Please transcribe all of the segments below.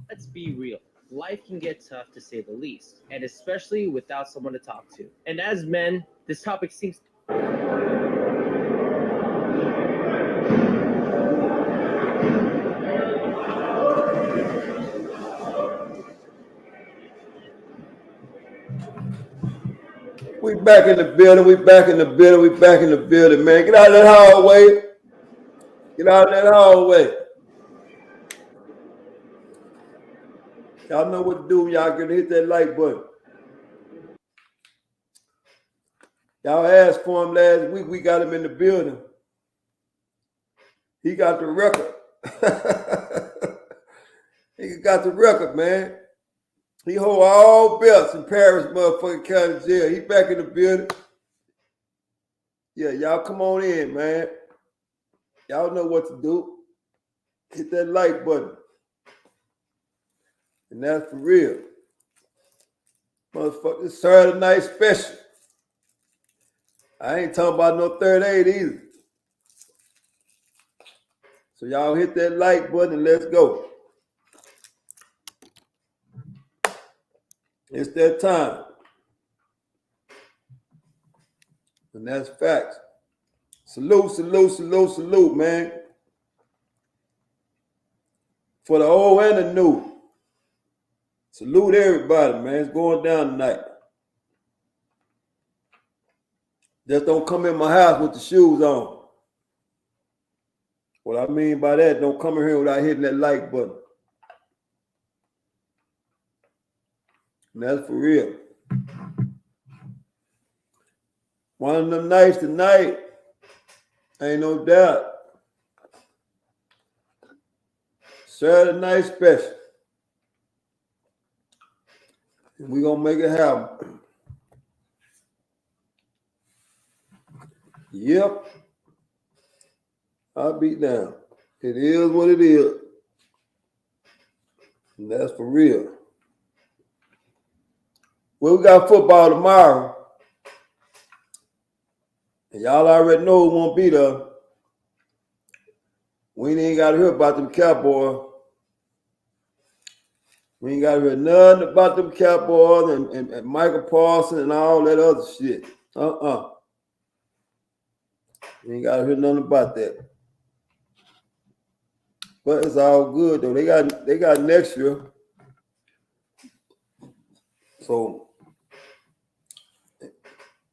Let's be real. Life can get tough to say the least, and especially without someone to talk to. And as men, this topic seems. We back in the building. We back in the building. We back in the building, man. Get out of that hallway. Get out of that hallway. Y'all know what to do. Y'all gonna hit that like button. Y'all asked for him last week. We got him in the building. He got the record. He got the record, man. He hold all belts in Paris, motherfucking county jail. He back in the building. Yeah, y'all come on in, man. Y'all know what to do. Hit that like button. And that's for real. Motherfucker, Saturday night special. I ain't talking about no 38 either. So y'all hit that like button and let's go. It's that time. And that's facts. Salute, salute, salute, salute, man. For the old and the new. Salute everybody, man. It's going down tonight. Just don't come in my house with the shoes on. What I mean by that, don't come in here without hitting that like button. And that's for real. One of them nights tonight, ain't no doubt. Saturday night special. And we gonna make it happen. Yep. I'll be down. It is what it is. And that's for real. Well, we got football tomorrow. And y'all already know who won't be there. We ain't got to hear about them Cowboys. We ain't got to hear nothing about them Cowboys and Michael Parsons and all that other shit. We ain't got to hear nothing about that. But it's all good though. They got next year. So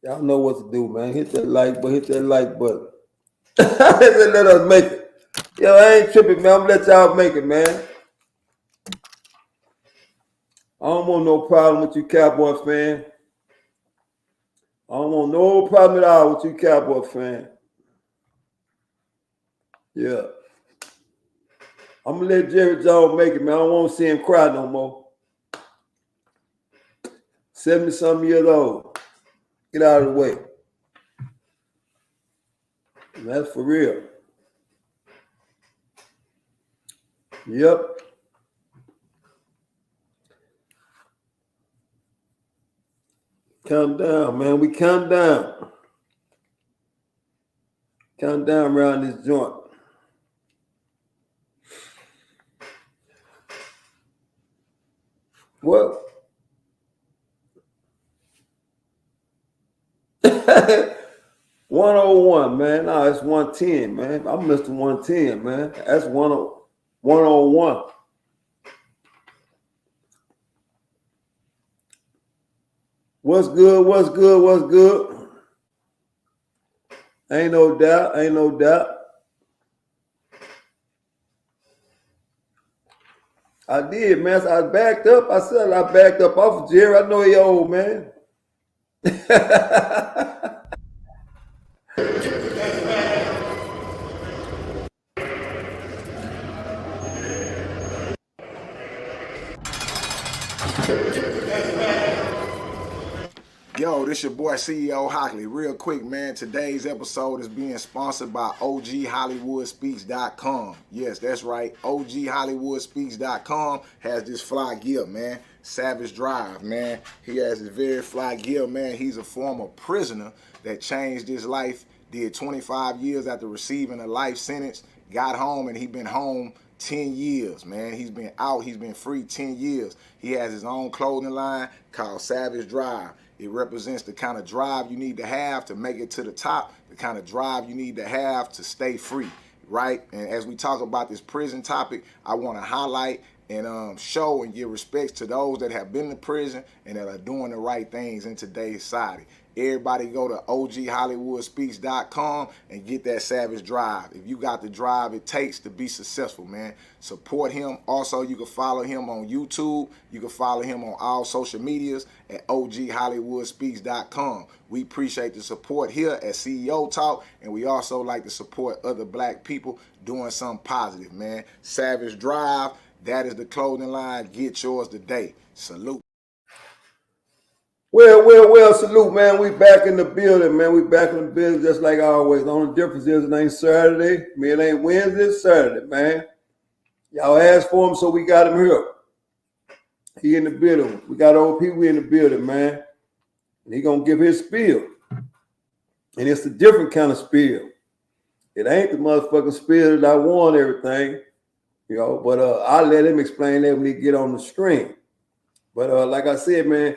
y'all know what to do, man. Hit that like button. Hit that like button. Let us make it. Yo, I ain't tripping, man. I'm gonna let y'all make it, man. I don't want no problem with you Cowboy fan. I don't want no problem at all with you Cowboy fan. Yeah. I'm gonna let Jerry Jones make it, man. I don't want to see him cry no more. 70-something years old. Get out of the way. And that's for real. Yep. Count down, man. We count down. Count down around this joint. Well, 101, man. No, it's 110, man. I'm Mr. 110, man. That's 101. What's good? What's good? What's good? Ain't no doubt. Ain't no doubt. I did, man. So I backed up. I said I backed up off of Jerry. I know he old, man. Yo, this your boy CEO Hockley. Real quick, man. Today's episode is being sponsored by OGHollywoodspeaks.com. Yes, that's right. OGHollywoodspeaks.com has this fly gear, man. Savage Drive, man. He has this very fly gear, man. He's a former prisoner that changed his life, did 25 years after receiving a life sentence, got home, and he been home 10 years, man. He's been out, he's been free 10 years. He has his own clothing line called Savage Drive. It represents the kind of drive you need to have to make it to the top, the kind of drive you need to have to stay free, right? And as we talk about this prison topic, I want to highlight and show and give respects to those that have been to prison and that are doing the right things in today's society. Everybody go to OGHollywoodspeaks.com and get that Savage Drive. If you got the drive it takes to be successful, man, support him. Also, you can follow him on YouTube. You can follow him on all social medias at OGHollywoodspeaks.com. We appreciate the support here at CEO Talk, and we also like to support other black people doing something positive, man. Savage Drive, that is the clothing line. Get yours today. Salute. Well, salute, man. We back in the building, man. We back in the building just like always. The only difference is it ain't Saturday. I mean, it ain't Wednesday, it's Saturday, man. Y'all asked for him, so we got him here. He in the building. We got old PeeWee in the building, man. And he gonna give his spiel. And it's a different kind of spiel. It ain't the motherfucking spiel that I want everything, you know, but I'll let him explain that when he get on the screen. But like I said, man,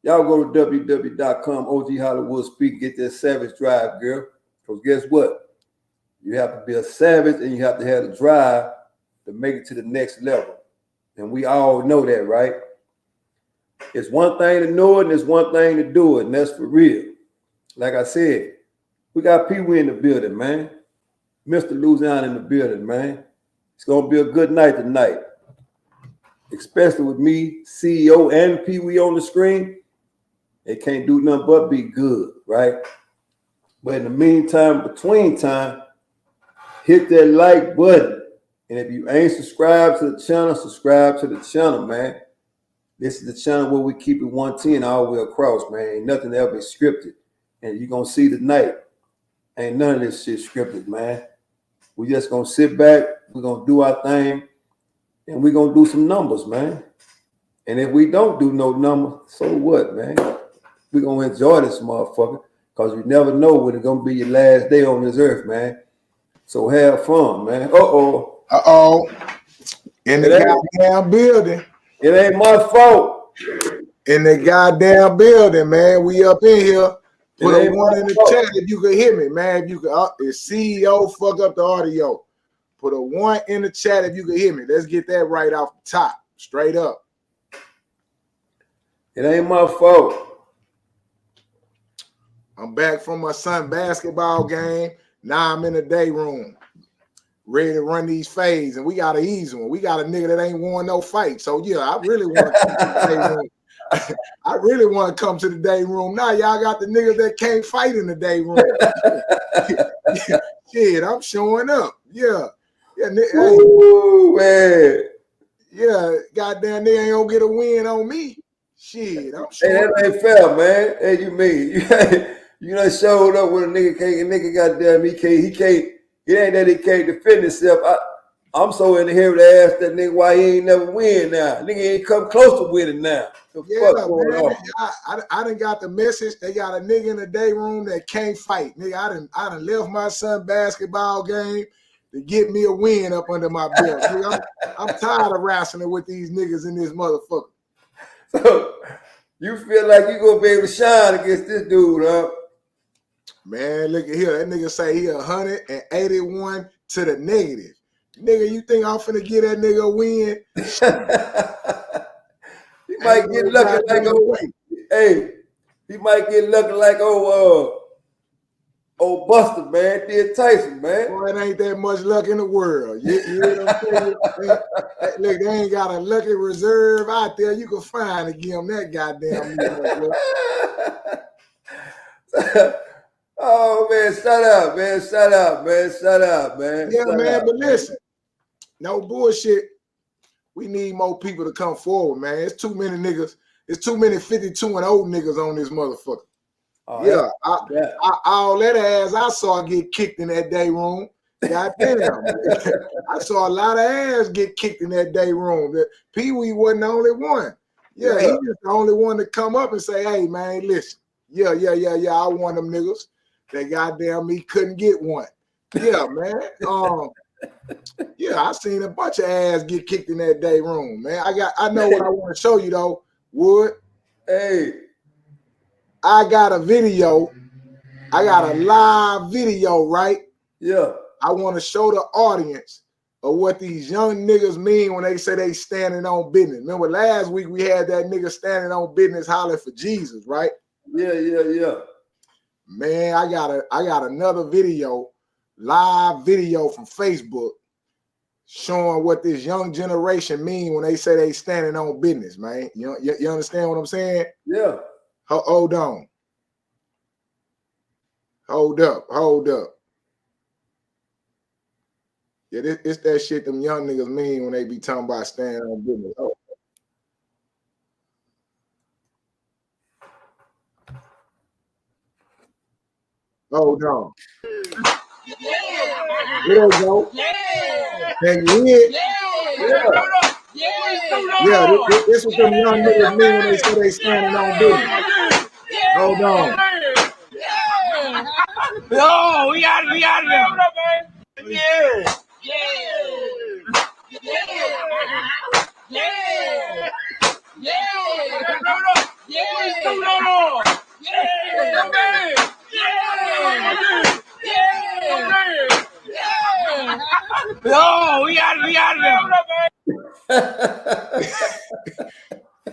y'all go to www.com, OG Hollywood Speak, get that Savage Drive, girl. Because guess what? You have to be a savage and you have to have the drive to make it to the next level. And we all know that, right? It's one thing to know it and it's one thing to do it, and that's for real. Like I said, we got PeeWee in the building, man. Mr. Louisiana in the building, man. It's going to be a good night tonight. Especially with me, CEO, and PeeWee on the screen. It can't do nothing but be good, right? But in the meantime, between time, hit that like button. And if you ain't subscribed to the channel, subscribe to the channel, man. This is the channel where we keep it 110 all the way across, man. Ain't nothing ever scripted. And you're going to see tonight, ain't none of this shit scripted, man. We just going to sit back, we're going to do our thing, and we're going to do some numbers, man. And if we don't do no number, so what, man? We're going to enjoy this motherfucker because you never know when it's going to be your last day on this earth, man. So have fun, man. Uh-oh. In the goddamn building. It ain't my fault. In the goddamn building, man. We up in here. Put a one in the chat if you can hear me, man. If you can, if CEO fuck up the audio. Put a one in the chat if you can hear me. Let's get that right off the top. Straight up. It ain't my fault. I'm back from my son's basketball game. Now I'm in the day room, ready to run these fades, and we got an easy one. We got a nigga that ain't won no fight. So yeah, I really want to come to the day room. I really want to come to the day room. Now y'all got the niggas that can't fight in the day room. Shit, I'm showing up. Yeah. Ooh, man. Yeah, goddamn, they ain't gonna get a win on me. Shit, I'm showing up. That ain't fair, man. Hey, you mean you done showed up with a nigga can't, a nigga goddamn, he can't, it ain't that he can't defend himself. I'm so in the hair to ask that nigga why he ain't never win now. Nigga ain't come close to winning now. I done got the message. They got a nigga in the day room that can't fight. Nigga, I done left my son basketball game to get me a win up under my belt. Nigga, I'm tired of wrestling with these niggas in this motherfucker. So you feel like you gonna be able to shine against this dude, huh? Man, look at here. That nigga say he 181 to the negative. Nigga, you think I'm finna get that nigga a win? He might get lucky like he might get lucky like old Buster, man, did Tyson, man. Boy, it ain't that much luck in the world. You know what I'm saying? Look, they ain't got a lucky reserve out there you can find to give them that goddamn Oh, man, shut up, man. Shut up, man. Shut up, man. Yeah, shut man, up, but listen, no bullshit. We need more people to come forward, man. It's too many niggas It's too many 52 and old niggas on this motherfucker. Oh, Yeah, yeah. all that ass I saw get kicked in that day room. Goddamn. I saw a lot of ass get kicked in that day room. PeeWee wasn't the only one. Yeah, he was the only one to come up and say, hey, man, listen. Yeah, I want them niggas. That goddamn me couldn't get one. Yeah, man. Yeah, I seen a bunch of ass get kicked in that day room, man. I know what I want to show you though, Wood. Hey. I got a video. I got a live video, right? Yeah. I want to show the audience of what these young niggas mean when they say they standing on business. Remember last week we had that nigga standing on business hollering for Jesus, right? Yeah. Man, I got another video, live video from Facebook showing what this young generation mean when they say they standing on business, man. You understand what I'm saying? Yeah. Hold on. Hold up. Yeah, it's that shit them young niggas mean when they be talking about standing on business. Oh. Hold on. There you go. Can you hear it? Yeah, this what them young niggas mean when they say they standing on business. Hold on. Yo, we got it.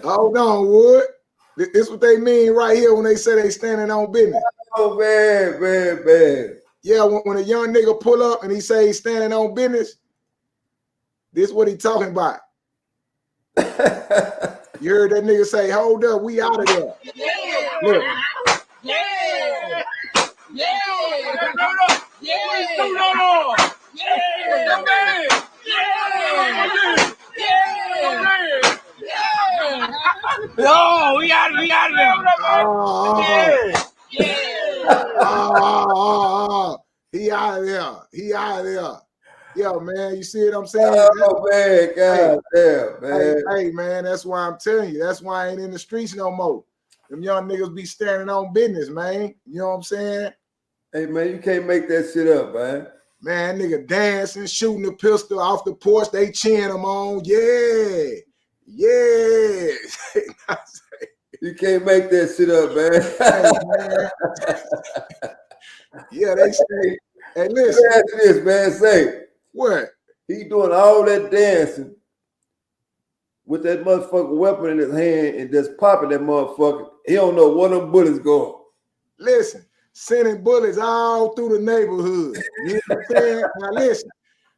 Hold on, Wood. This what they mean right here when they say they standing on business. Oh, man. Yeah, when a young nigga pull up and he say he's standing on business, this what he talking about. You heard that nigga say, hold up, we out of there. Look. Yo, we got it. He out of there. Yo, man, you see what I'm saying? Oh, man, God damn, man. Hey, man, that's why I'm telling you. That's why I ain't in the streets no more. Them young niggas be standing on business, man. You know what I'm saying? Hey, man, you can't make that shit up, man. Man, nigga dancing, shooting the pistol off the porch, they cheering them on. Yeah. You can't make that shit up, man. Yeah, they say, hey, listen. This, man, say. What? He doing all that dancing with that motherfucking weapon in his hand and just popping that motherfucker. He don't know where them bullets going. Listen, sending bullets all through the neighborhood. You know what I'm saying? Now listen,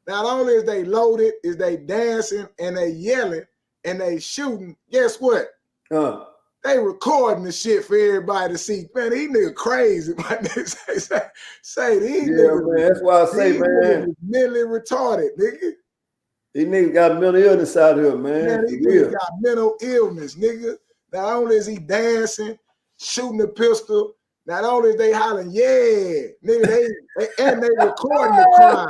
not only is they loaded, is they dancing and they yelling and they shooting, guess what? They recording the shit for everybody to see. Man, these niggas crazy. say these niggas. Man, that's why I say, man. Mentally retarded, nigga. These niggas got mental illness out here, man. Man, these niggas got mental illness, nigga. Not only is he dancing, shooting the pistol, not only is they hollering, yeah, nigga, they recording the crime.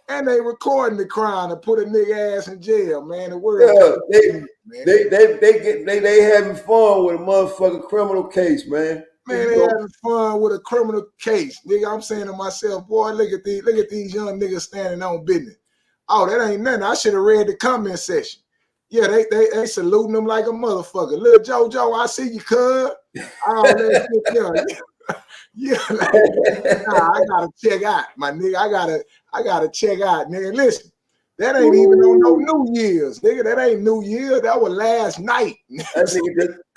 And they recording the crime to put a nigga ass in jail, man. The word they having fun with a motherfucking criminal case, man. Man, they having fun with a criminal case. Nigga, I'm saying to myself, boy, look at these young niggas standing on business. Oh, that ain't nothing. I should have read the comment section. Yeah, they saluting them like a motherfucker. Little JoJo, I see you, cuz. Oh, that shit, yeah, nah, I gotta check out, my nigga. I gotta check out, nigga. Listen, that ain't even on no New Year's, nigga. That ain't New Year. That was last night. That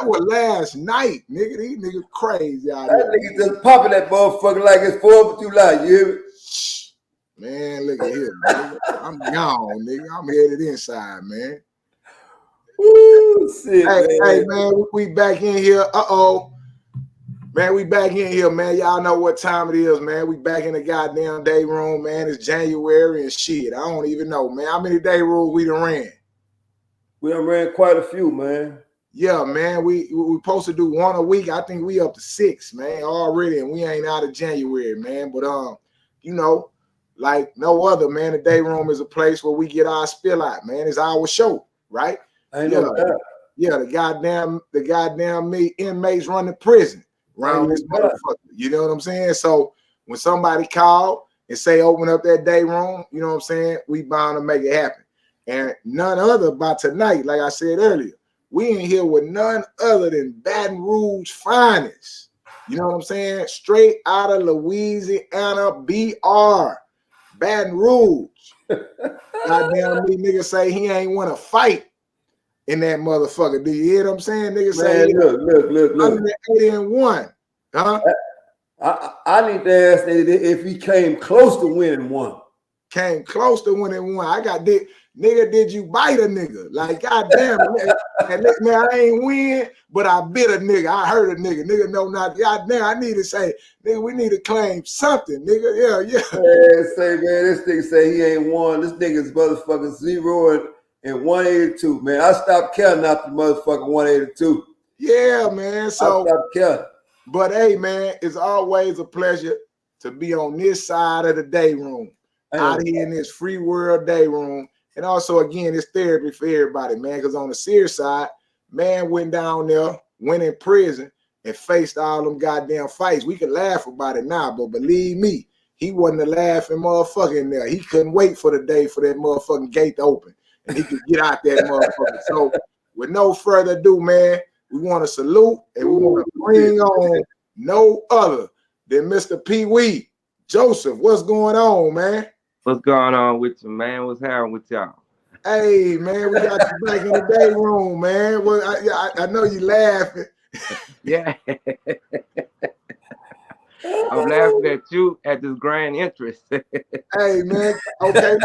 was last night, nigga. These niggas crazy out there. That nigga just popping that motherfucker like it's 4th of July. You hear me? Man, look at here, nigga. I'm gone, nigga. I'm headed inside, man. Woo, shit, hey, man, we back in here. Man, we back in here, man. Y'all know what time it is, man. We back in the goddamn day room, man. It's January and shit. I don't even know, man. How many day rooms we done ran? We done ran quite a few, man. Yeah, man. We supposed to do one a week. I think we up to 6, man, already, and we ain't out of January, man. But you know, like no other, man. The day room is a place where we get our spill out, man. It's our show, right? Ain't no doubt. Yeah, the goddamn inmates run the prison around this motherfucker. You know what I'm saying? So when somebody call and say open up that day room, you know what I'm saying? We bound to make it happen. And none other by tonight, like I said earlier, we in here with none other than Baton Rouge finest. You know what I'm saying? Straight out of Louisiana, BR, Baton Rouge. Goddamn me, nigga say he ain't want to fight in that motherfucker. Do you hear what I'm saying? Nigga say look. 180-1. Huh? I need to ask if he came close to winning one. Came close to winning one. I got this. Nigga, did you bite a nigga? Like, goddamn, and man, I ain't win, but I bit a nigga. I hurt a nigga. Nigga, no, not goddamn. I need to say, nigga, we need to claim something, nigga. Yeah. Man, say, man, this nigga say he ain't won. This nigga's motherfucking 0 and 182, man. I stopped counting after motherfucking 182. Yeah, man. So I stopped counting. But hey, man, it's always a pleasure to be on this side of the day room, out here in this free world day room. And also, again, it's therapy for everybody, man, because on the serious side, man went down there, went in prison, and faced all them goddamn fights. We can laugh about it now, but believe me, he wasn't a laughing motherfucker in there. He couldn't wait for the day for that motherfucking gate to open, and he could get out that motherfucker. So with no further ado, man, we want to salute and we want to bring on no other than Mr. PeeWee. Joseph, what's going on, man? What's going on with you, man? What's happening with y'all? Hey, man, we got you back in the day room, man. Well, I know you laughing. Yeah. I'm laughing at you at this grand interest. Hey, man. Okay,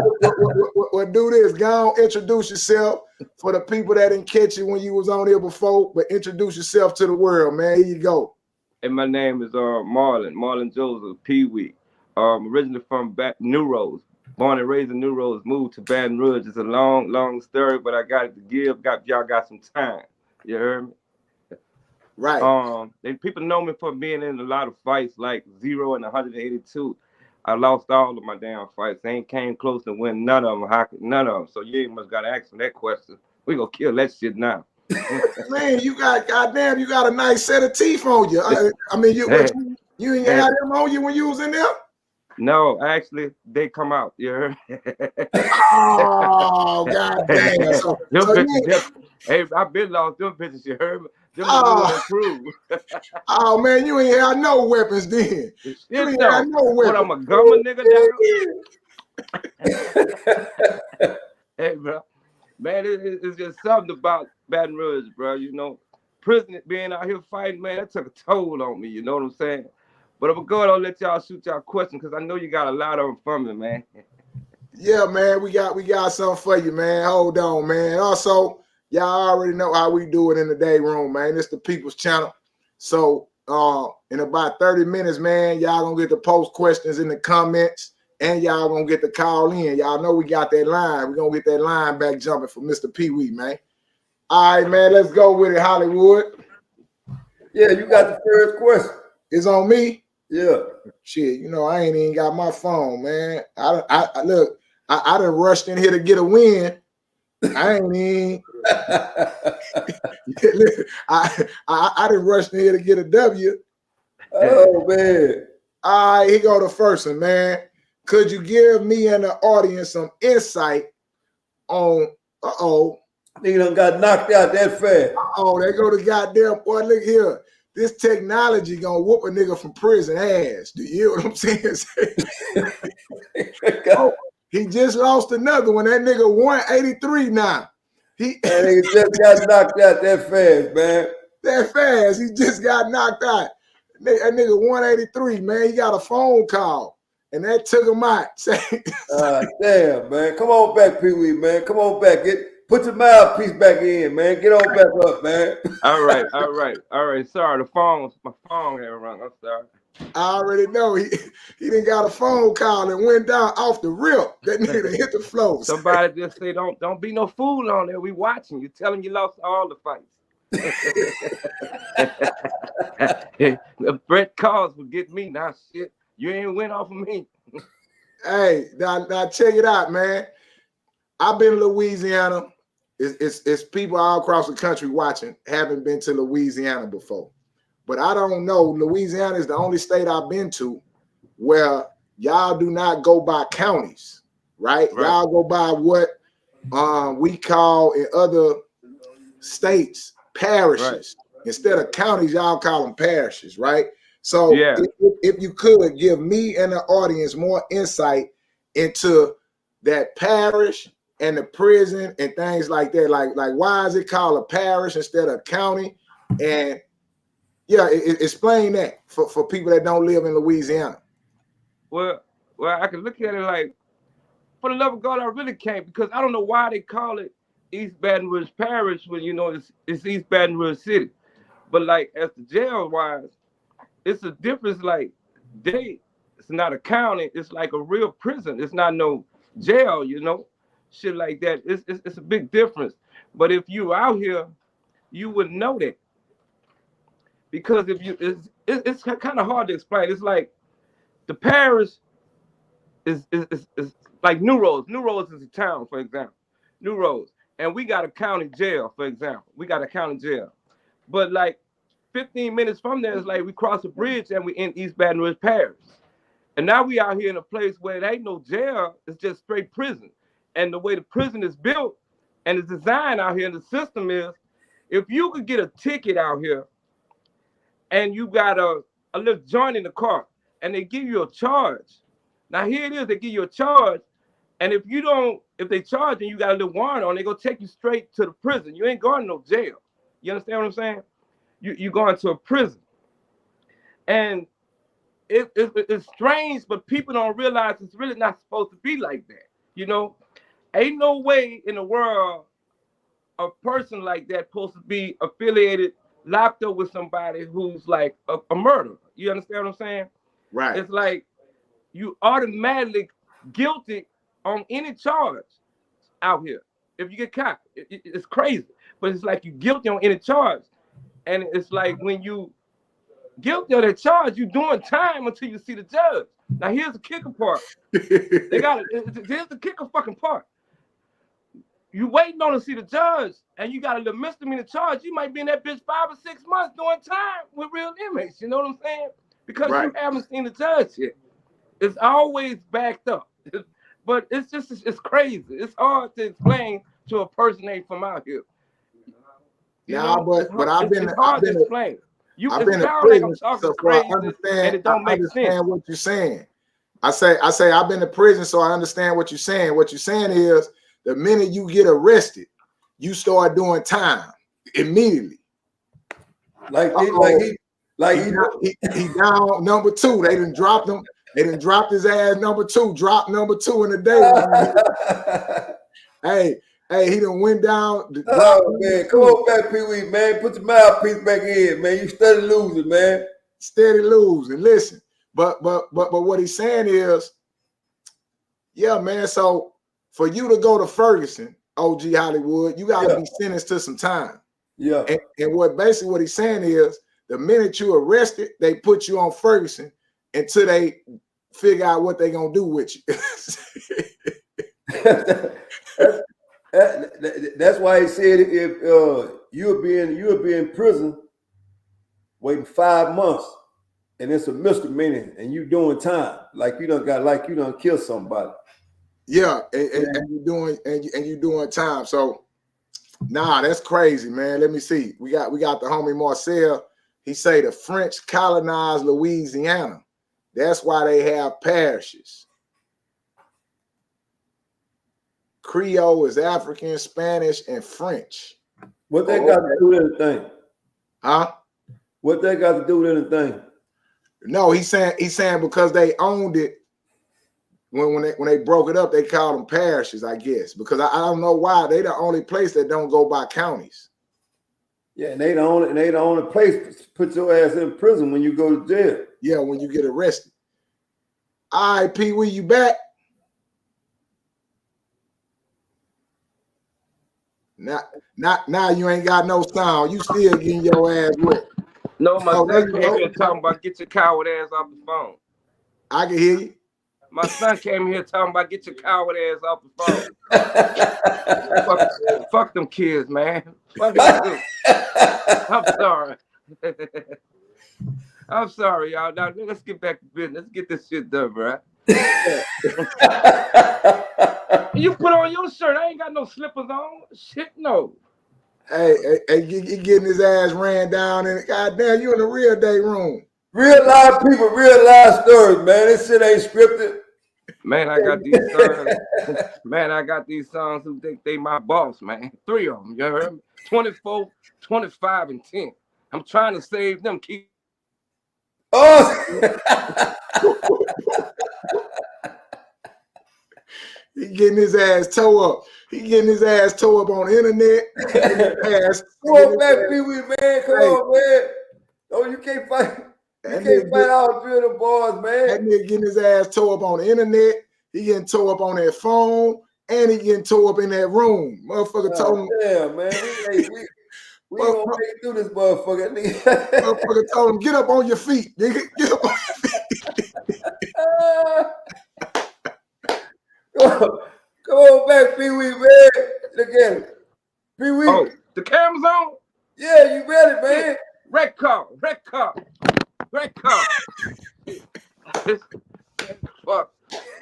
we'll do this. Go on, introduce yourself for the people that didn't catch you when you was on here before, but introduce yourself to the world, man. Here you go. And my name is Marlon Joseph Pee-wee. Originally from New Rose, born and raised in New Rose, moved to Baton Rouge. It's a long story, but I got it to give. Y'all got some time. You heard me? Right. People know me for being in a lot of fights, like 0 and 182. I lost all of my damn fights. They ain't came close to win none of them. None of them. So you must got to ask me that question. We gonna kill that shit now. Man, you got a nice set of teeth on you. I mean, you ain't had them on you when you was in there? No, actually, they come out. You heard? Oh, goddamn. So hey, I've been lost them bitches, you heard me? Them oh, man, you ain't had no weapons then. You ain't had no weapons. What, I'm a gummer, nigga? Hey, bro. Man, it's just something about Baton Rouge, bro. You know, prison being out here fighting, man, that took a toll on me. You know what I'm saying? But I'm going to let y'all shoot y'all questions because I know you got a lot of them from me, man. Yeah, man, we got something for you, man. Hold on, man. Also, y'all already know how we do it in the day room, man. It's the People's Channel. So in about 30 minutes, man, y'all gonna get to post questions in the comments. And y'all gonna get the call in. Y'all know we got that line. We're gonna get that line back jumping for Mr. PeeWee, man. All right, man, let's go with it, Hollywood. Yeah, you got the first question. It's on me? Yeah. Shit, you know, I ain't even got my phone, man. I done rushed in here to get a win. I ain't even I done rushed in here to get a W. Oh, man. All right, here go the first one, man. Could you give me and the audience some insight on, nigga done got knocked out that fast. They go to goddamn, boy, look here. This technology gonna whoop a nigga from prison ass. Do you hear what I'm saying? He just lost another one. That nigga 183 now. He just got knocked out that fast, man. That fast. He just got knocked out. That nigga 183, man. He got a phone call. And that took him out. Damn, man. Come on back, PeeWee, man. Come on back. Put your mouthpiece back in, man. Get on back up, man. All right. Sorry, my phone had rung. I'm sorry. I already know he didn't got a phone call and went down off the rip. That nigga hit the floor. Somebody just say, don't be no fool on there. We watching you. Tell him you lost all the fights. Brett Calls would get me now. Shit, you ain't win off of me. Hey, now check it out, man. I've been to Louisiana. It's people all across the country watching. Haven't been to Louisiana before, but I don't know. Louisiana is the only state I've been to where y'all do not go by counties, right? Y'all go by what we call in other states parishes. Instead of counties, y'all call them parishes, right? So if you could give me and the audience more insight into that parish and the prison and things like that, like why is it called a parish instead of a county? And yeah, explain that for people that don't live in Louisiana. Well, I can look at it like, for the love of God, I really can't, because I don't know why they call it East Baton Rouge Parish when, you know, it's East Baton Rouge City. But like as the jail wise, it's a difference. Like it's not a county, it's like a real prison. It's not no jail, you know, shit like that. It's a big difference. But if you out here, you wouldn't know that, because if you it's kind of hard to explain. It's like the parish is like New Roads. New Roads is a town, for example. New Roads, and we got a county jail, for example. We got a county jail, but like 15 minutes from there, it's like we cross a bridge and we in East Baton Rouge Parish. And now we out here in a place where it ain't no jail, it's just straight prison. And the way the prison is built and it's designed out here, and the system is, if you could get a ticket out here and you got a little joint in the car and they give you a charge. Now here it is, they give you a charge, and if they charge and you got a little warrant on, they gonna take you straight to the prison. You ain't going to no jail. You understand what I'm saying? You going to a prison. And it's strange, but people don't realize it's really not supposed to be like that. You know, ain't no way in the world a person like that supposed to be affiliated, locked up with somebody who's like a murderer. You understand what I'm saying? Right. It's like you automatically guilty on any charge out here if you get caught. It's crazy, but it's like you guilty on any charge. And it's like when you guilty of that charge, you doing time until you see the judge. Now here's the kicker part. Here's the kicker fucking part. You waiting on to see the judge, and you got a little misdemeanor charge. You might be in that bitch 5 or 6 months doing time with real inmates. You know what I'm saying? Because you haven't seen the judge yet. It's always backed up. But it's crazy. It's hard to explain to a person ain't from out here. But I've been to explain. I've been to prison, like so crazy, I understand. And it don't make sense. What you're saying. I say I've been to prison, so I understand what you're saying. What you're saying is the minute you get arrested, you start doing time immediately. Like he down number 2. They didn't drop him. They didn't drop his ass number 2. Drop number 2 in the day. Hey, he done went down. Oh man, come on back, PeeWee, man. Put the mouthpiece back in, man. You steady losing, man. Steady losing. Listen, but what he's saying is, yeah, man. So for you to go to Ferguson, OG Hollywood, you got to be sentenced to some time. Yeah. And what he's saying is, the minute you arrested, they put you on Ferguson until they figure out what they're gonna do with you. That's why he said if you'll be in prison waiting 5 months and it's a misdemeanor and you doing time, like you done kill somebody. Yeah, and you doing time. So nah, that's crazy, man. Let me see. We got the homie Marcel. He say the French colonized Louisiana. That's why they have parishes. Creole is African, Spanish, and French. What they got to do with anything? Huh? What they got to do with anything? No, he's saying because they owned it when they broke it up, they called them parishes, I guess. Because I don't know why they the only place that don't go by counties. Yeah, and they the only place to put your ass in prison when you go to jail. Yeah, when you get arrested. All right, PeeWee, you back? Now you ain't got no sound. You still getting your ass whooped. No, my Oh, there son you came go. here talking about get your coward ass off the phone. I can hear you. My son came here talking about get your coward ass off the phone. Fuck them kids, man. Fuck them too. I'm sorry. I'm sorry, y'all. Now let's get back to business. Let's get this shit done, bro. You put on your shirt. I ain't got no slippers on. Shit, no. Hey, he getting his ass ran down, and goddamn, you in the real Dayroom. Real live people, real live stories, man. This shit ain't scripted. Man, I got these sons. Man, I got these sons who think they my boss, man. 3 of them, you heard me? 24, 25, and 10. I'm trying to save them. Keep. Oh. He getting his ass toe up. He getting his ass toe up on the internet. Come on back, PeeWee, man. Come on, man. No, you can't fight. You can't fight all 3 of them boys, man. That nigga getting his ass toe up on the internet. He getting toe up on that phone, and he getting toe up in that room. Motherfucker told him. Damn, man. We gonna make it through this motherfucker. Motherfucker told him, get up on your feet, nigga. Get up on your feet. Come on back, PeeWee, man. Look at him. PeeWee. Oh, the camera's on? Yeah, you ready, man? Red car.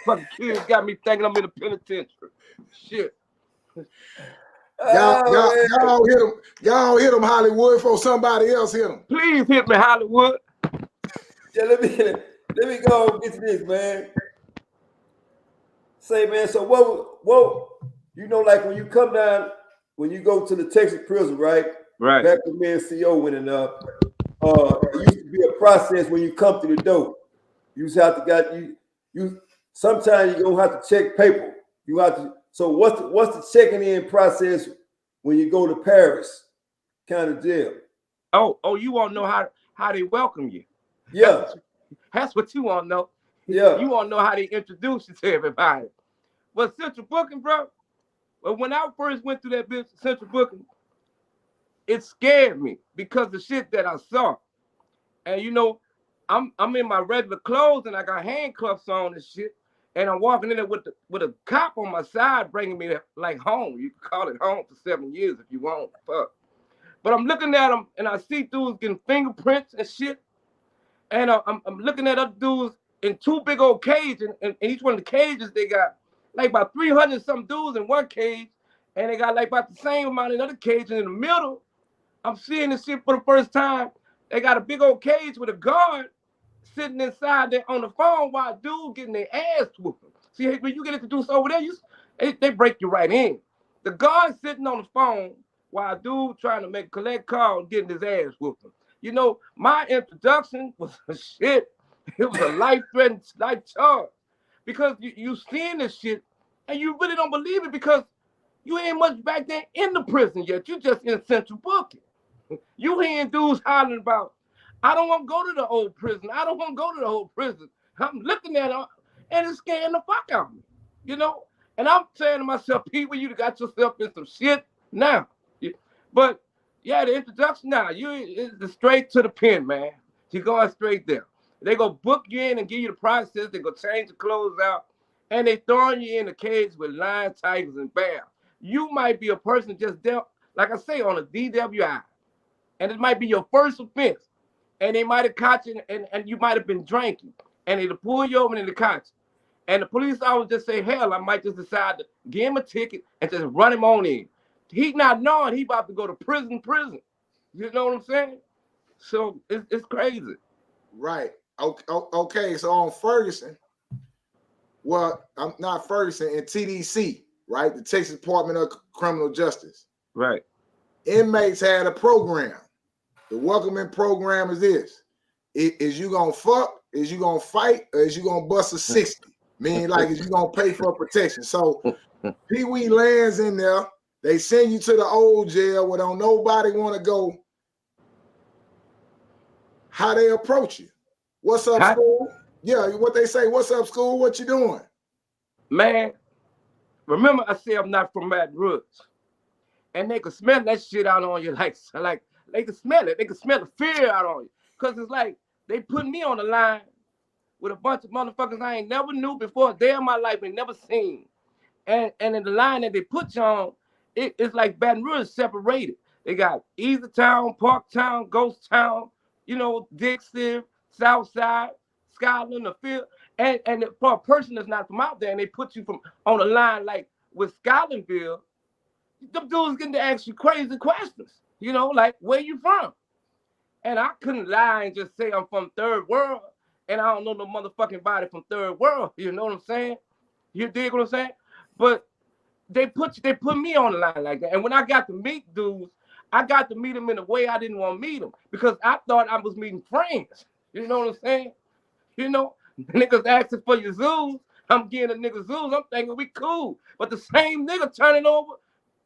Fucking kids got me thinking I'm in the penitentiary. Shit. Y'all hit him. Y'all hit him, Hollywood, before somebody else hit him. Please hit me, Hollywood. Yeah, let me go and get to this, man. Say, man, so what you know, like when you come down, when you go to the Texas prison, right? Right. Back when me and CO went in up, it used to be a process when you come through the door. You just have to you sometimes you're gonna have to check paper. You have to. So what's the checking in process when you go to Paris County Jail? Oh, you want to know how they welcome you? Yeah. That's what you want to know. Yeah. You want to know how they introduce you to everybody. Well, central booking, bro. Well, when I first went through that bitch, central booking, it scared me because the shit that I saw. And you know, I'm in my regular clothes and I got handcuffs on and shit. And I'm walking in there with a cop on my side bringing me like home. You can call it home for 7 years if you want. Fuck. But I'm looking at them and I see dudes getting fingerprints and shit. And I'm looking at other dudes in 2 big old cages. And each one of the cages, they got like about 300 some dudes in one cage. And they got like about the same amount in other cages. In the middle, I'm seeing this shit for the first time. They got a big old cage with a guard sitting inside there on the phone while dude getting their ass whooped. See, when you get introduced over there, they break you right in. The guard sitting on the phone while dude trying to make collect calls, getting his ass whooped. You know, my introduction was a shit. It was a life-threatening, life charge. Because you seeing this shit and you really don't believe it because you ain't much back there in the prison yet. You just in central booking. You hearing dudes hollering about, I don't want to go to the old prison. I don't want to go to the old prison. I'm looking at them and it's scaring the fuck out of me, you know? And I'm saying to myself, PeeWee, you got yourself in some shit now. But yeah, the introduction now, it's straight to the pen, man. You're going straight there. They go book you in and give you the process. They go change the clothes out. And they throwing you in a cage with lions, tigers, and bears. You might be a person just dealt, like I say, on a DWI. And it might be your first offense. And they might have caught you and you might have been drinking. And they'll pull you over and they'll catch you. And the police always just say, hell, I might just decide to give him a ticket and just run him on in. He not knowing he about to go to prison. You know what I'm saying? So it's crazy. Right. Okay. So on Ferguson, well, I'm not Ferguson, in TDC, right? The Texas Department of Criminal Justice. Right. Inmates had a program. The welcoming program is this. Is you gonna fuck, is you gonna fight, or is you gonna bust a 60? Meaning like, is you gonna pay for protection? So PeeWee lands in there. They send you to the old jail where don't nobody want to go. How they approach you? What's up, school? Yeah, what they say. What's up, school? What you doing? Man, remember I said I'm not from Baton Rouge. And they could smell that shit out on you like they could smell it. They could smell the fear out on you. Cause it's like they put me on the line with a bunch of motherfuckers I ain't never knew before a day in my life and never seen. And in the line that they put you on, it's like Baton Rouge separated. They got Easy Town, Park Town, Ghost Town, you know, Dixie, Southside, Scotland, the field. And for a person that's not from out there and they put you from on a line like with Scotlandville, them dudes getting to ask you crazy questions, you know, like where you from? And I couldn't lie and just say I'm from third world and I don't know no motherfucking body from third world. You know what I'm saying? You dig what I'm saying? But they put me on the line like that. And when I got to meet dudes, I got to meet them in a way I didn't want to meet them because I thought I was meeting friends. You know what I'm saying? You know, niggas asking for your zoos. I'm getting the nigga zoos. I'm thinking we cool. But the same nigga turning over,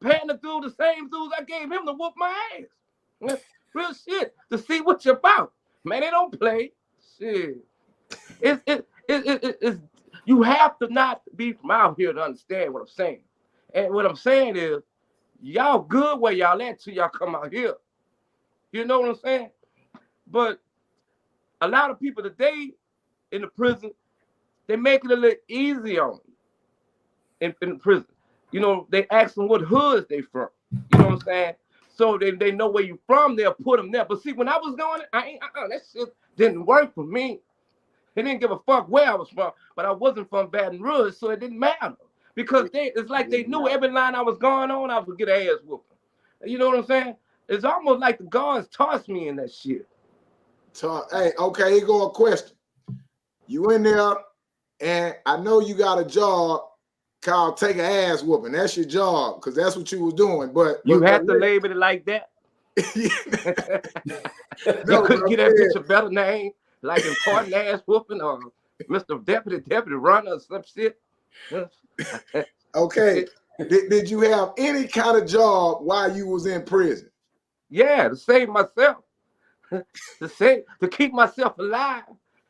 paying the dude the same dudes I gave him to whoop my ass. Real shit. To see what you're about. Man, they don't play. Shit. It's you have to not be from out here to understand what I'm saying. And what I'm saying is, y'all good where y'all at till y'all come out here. You know what I'm saying? But a lot of people today in the prison, they make it a little easy on them in the prison. You know, they ask them what hoods they from. You know what I'm saying? So they know where you from, they'll put them there. But see, when I was going, that shit didn't work for me. They didn't give a fuck where I was from, but I wasn't from Baton Rouge, so it didn't matter. Because it's like they knew every line I was going on, I would get an ass whooping. You know what I'm saying? It's almost like the guards tossed me in that shit. Hey, okay, here go a question. You in there, and I know you got a job called take an ass whooping. That's your job, because that's what you was doing. But you had to label it like that. You couldn't get that bitch a better name, like important ass whooping or Mr. Deputy Runner or some shit. Okay. Did you have any kind of job while you was in prison? Yeah, to save myself. To keep myself alive.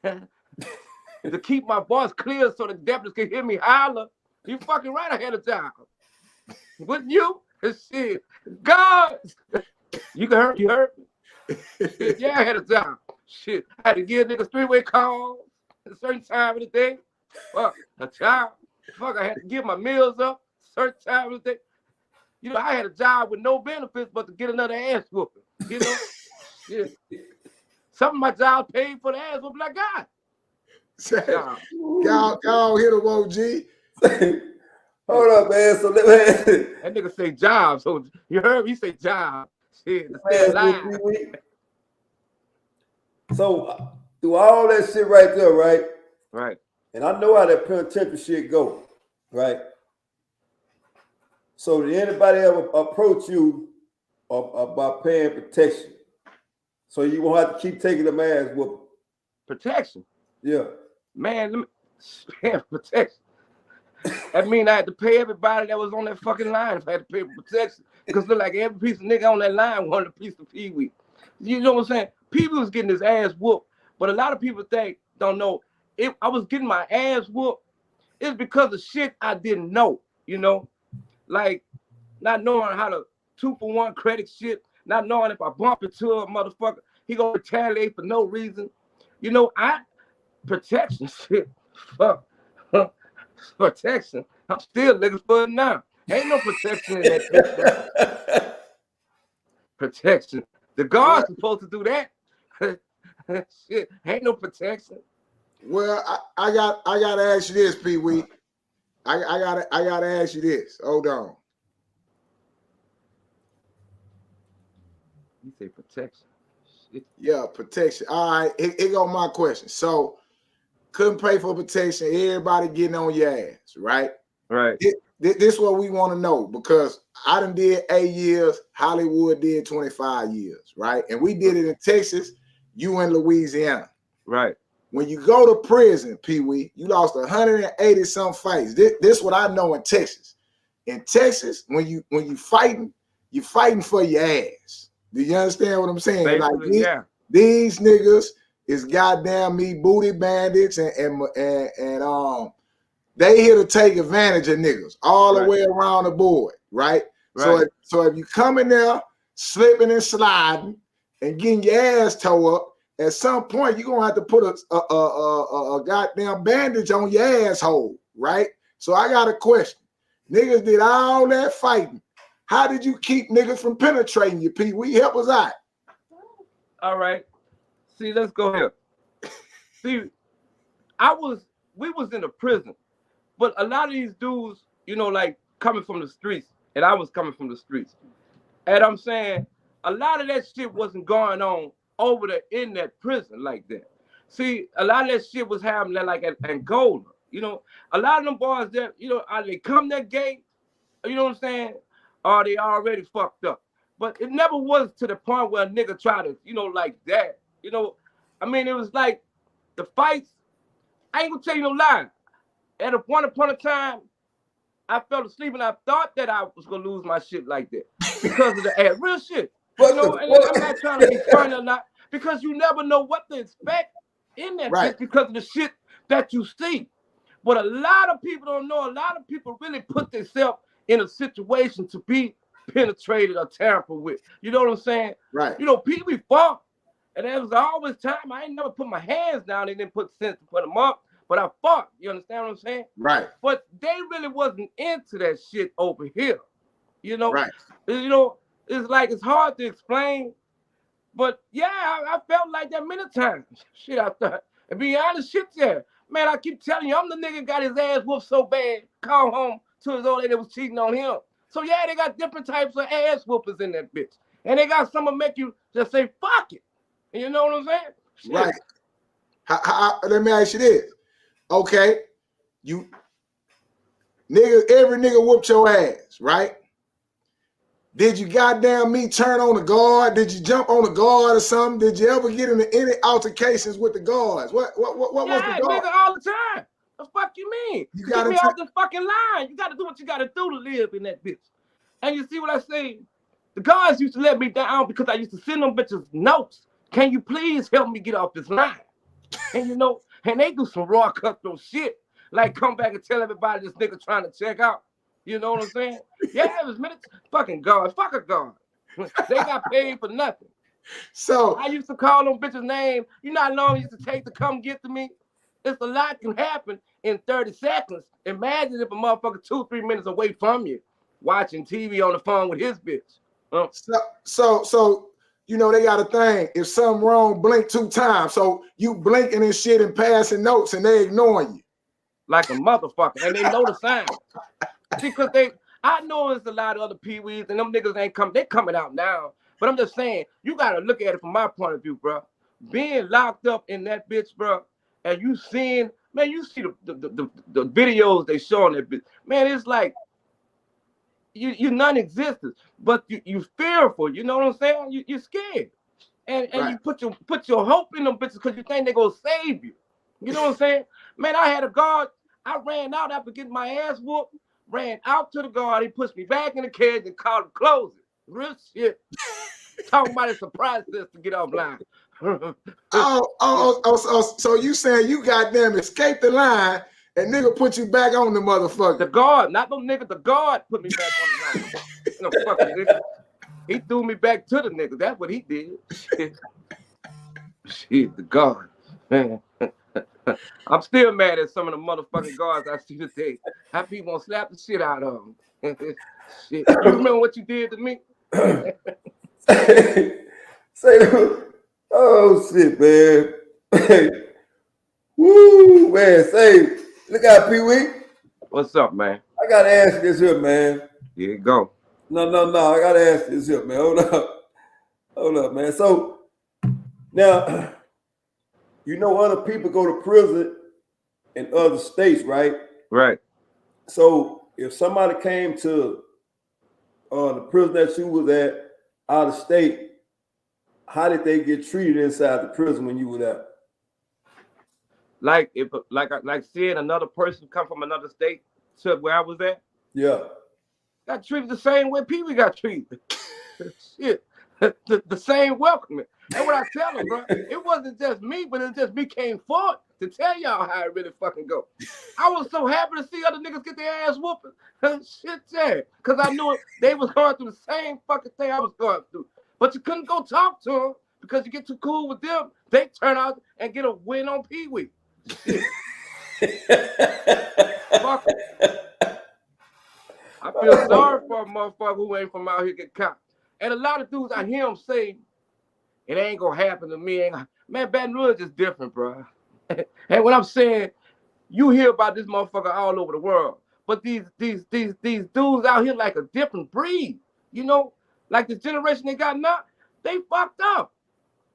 To keep my voice clear so the deputies can hear me holler. You fucking right, I had a job. Wouldn't you? Shit. God. You heard me? Shit, yeah, I had a job. Shit. I had to give niggas three-way calls at a certain time of the day. Fuck, a job. Fuck, I had to give my meals up a certain time of the day. You know, I had a job with no benefits but to get another ass whooping. You know? Shit. Some of my jobs paid for the ass whooping I got. Y'all hit him, OG. Hold up, man. So that nigga say job. So you heard me say job. Shit, to stay alive. So through all that shit right there, right? Right. And I know how that penitentiary shit go, right? So did anybody ever approach you about paying protection? So you won't have to keep taking them ass whooping. Protection? Yeah. Man, protection. That mean I had to pay everybody that was on that fucking line if I had to pay for protection. Because look like every piece of nigga on that line wanted a piece of PeeWee. You know what I'm saying? PeeWee was getting his ass whooped. But a lot of people don't know. If I was getting my ass whooped, it's because of shit I didn't know, you know? Like not knowing how to 2-for-1 credit shit, not knowing if I bump into a motherfucker, he gonna retaliate for no reason. You know, protection shit. Fuck. Protection. I'm still looking for it now. Ain't no protection in that bitch. Protection. The guard's supposed to do that. Shit. Ain't no protection. Well, I gotta ask you this, PeeWee. I gotta ask you this. Hold on. You say protection. Shit. Yeah, protection. All right, here go my question. So, couldn't pay for protection. Everybody getting on your ass, right? Right. This is what we want to know because I done did 8 years. Hollywood did 25 years, right? And we did it in Texas. You in Louisiana, right? When you go to prison, PeeWee, you lost 180 some fights. This what I know in Texas. In Texas, when you fighting, you fighting for your ass. Do you understand what I'm saying? Basically, like these niggas, It's goddamn me booty bandits and they here to take advantage of niggas all the way around the board, right? So if you come in there slipping and sliding and getting your ass towed up, at some point you're gonna have to put a goddamn bandage on your asshole, right? So I got a question. Niggas did all that fighting. How did you keep niggas from penetrating you, PeeWee? Help us out. All right. See, let's go here. See, we was in a prison, but a lot of these dudes, you know, like coming from the streets, and I was coming from the streets. And I'm saying a lot of that shit wasn't going on over there in that prison like that. See, a lot of that shit was happening like at Angola. You know, a lot of them boys that, you know, either they come that gate, you know what I'm saying, or they already fucked up. But it never was to the point where a nigga tried to, you know, like that. You know, I mean, it was like the fights. I ain't gonna tell you no lie. At a point upon a time, I fell asleep and I thought that I was gonna lose my shit like that because of the ass. Real shit. You know, and I'm not trying to be funny or not, because you never know what to expect in that bitch because of the shit that you see. But a lot of people don't know. A lot of people really put themselves in a situation to be penetrated or tampered with. You know what I'm saying? Right. You know, PeeWee fought, and there was always time. I ain't never put my hands down. They didn't put sense to put them up, but I fought. You understand what I'm saying? Right. But they really wasn't into that shit over here. You know? Right. You know, it's like it's hard to explain. But yeah, I felt like that many times. Shit, I thought. And be honest, shit there. Man, I keep telling you, I'm the nigga got his ass whooped so bad, called home to his old lady that was cheating on him. So yeah, they got different types of ass whoopers in that bitch. And they got some that make you just say, fuck it. You know what I'm saying? Shit. Right. Let me ask you this. Okay, you nigga, every nigga whooped your ass, right? Did you goddamn me turn on the guard? Did you jump on the guard or something? Did you ever get into any altercations with the guards? What was the guard? Nigga, all the time. The fuck you mean? You Get me off this fucking line. You got to do what you got to do to live in that bitch. And you see what I say? The guards used to let me down because I used to send them bitches notes. Can you please help me get off this line? And you know, and they do some raw cutthroat shit. Like come back and tell everybody this nigga trying to check out. You know what I'm saying? Yeah, it was minutes. Fucking guards. Fuck a guard. They got paid for nothing. So I used to call them bitches' name. You know how long it used to take to come get to me? It's a lot can happen in 30 seconds. Imagine if a motherfucker 2-3 minutes away from you watching TV on the phone with his bitch. So you know they got a thing. If something wrong, blink 2 times. So you blinking and shit and passing notes and they ignoring you. Like a motherfucker. And they know the sign. Because I know there's a lot of other PeeWees and them niggas ain't coming. They coming out now. But I'm just saying, you gotta look at it from my point of view, bro. Being locked up in that bitch, bro, and you seeing, man, you see the videos they show on that bitch. Man, it's like you non-existent, but you fearful. You know what I'm saying? You're scared, and you put your hope in them bitches because you think they're gonna save you. You know what I'm saying? Man, I had a guard. I ran out after getting my ass whooped. Ran out to the guard. He pushed me back in the cage and called him close it. Real shit. Talking about a surprise test to get offline. So you saying you goddamn escaped the line and nigga put you back on the motherfucker? The guard, not no nigga. The guard put me back on the line. No fucking nigga. He threw me back to the nigga. That's what he did. Shit, the guard, man. I'm still mad at some of the motherfucking guards I see today. How people gonna slap the shit out of them. Shit. You remember what you did to me? Oh shit, man. Woo, man. Say, look out, PeeWee. What's up, man? I gotta ask you this here, man. Here you go. No. I gotta ask you this here, man. Hold up, man. So now, you know, other people go to prison in other states, right? Right. So if somebody came to the prison that you was at out of state, how did they get treated inside the prison when you were there? Like seeing another person come from another state to where I was at. Yeah. Got treated the same way PeeWee got treated. Shit. The same welcoming. That's what I tell them, bro. It wasn't just me, but it just me came forward to tell y'all how it really fucking go. I was so happy to see other niggas get their ass whooping. Shit, yeah. Because I knew they was going through the same fucking thing I was going through. But you couldn't go talk to them because you get too cool with them. They turn out and get a win on PeeWee. Shit. Fuck it. I feel sorry for a motherfucker who ain't from out here get caught. And a lot of dudes I hear them say, it ain't gonna happen to me. Man, Baton Rouge is different, bro. And what I'm saying, you hear about this motherfucker all over the world. But these dudes out here like a different breed. You know, like the generation they got now, they fucked up.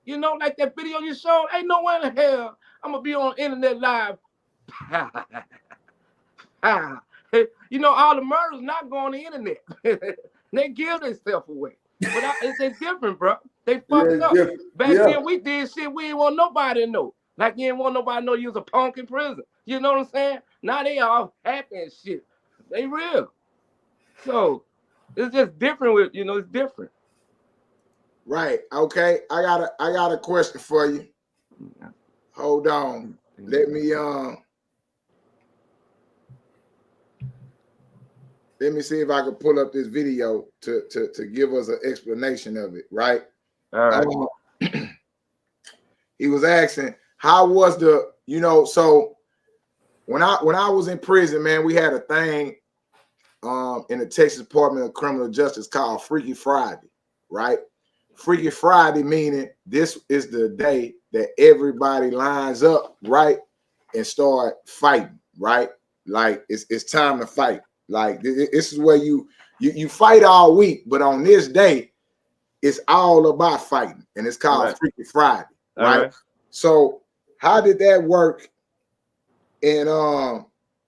You know, like that video you showed, ain't no way in the hell I'm gonna be on internet live. You know, all the murders not going on the internet. They give themselves away. But it's different, bro. They fucked up. Different. Back then, we did shit we didn't want nobody to know. Like you didn't want nobody to know you was a punk in prison. You know what I'm saying? Now they all happy and shit. They real. So it's just different with, you know, it's different. Right. Okay. I got a question for you. Hold on. Let me see if I can pull up this video to give us an explanation of it, right? All right. He was asking, how was the, you know, so when I was in prison, man, we had a thing in the Texas Department of Criminal Justice called Freaky Friday, right? Freaky Friday meaning this is the day that everybody lines up, right, and start fighting, right? Like it's time to fight. Like this is where you fight all week, but on this day, it's all about fighting, and it's called Freaky Friday, right? So how did that work in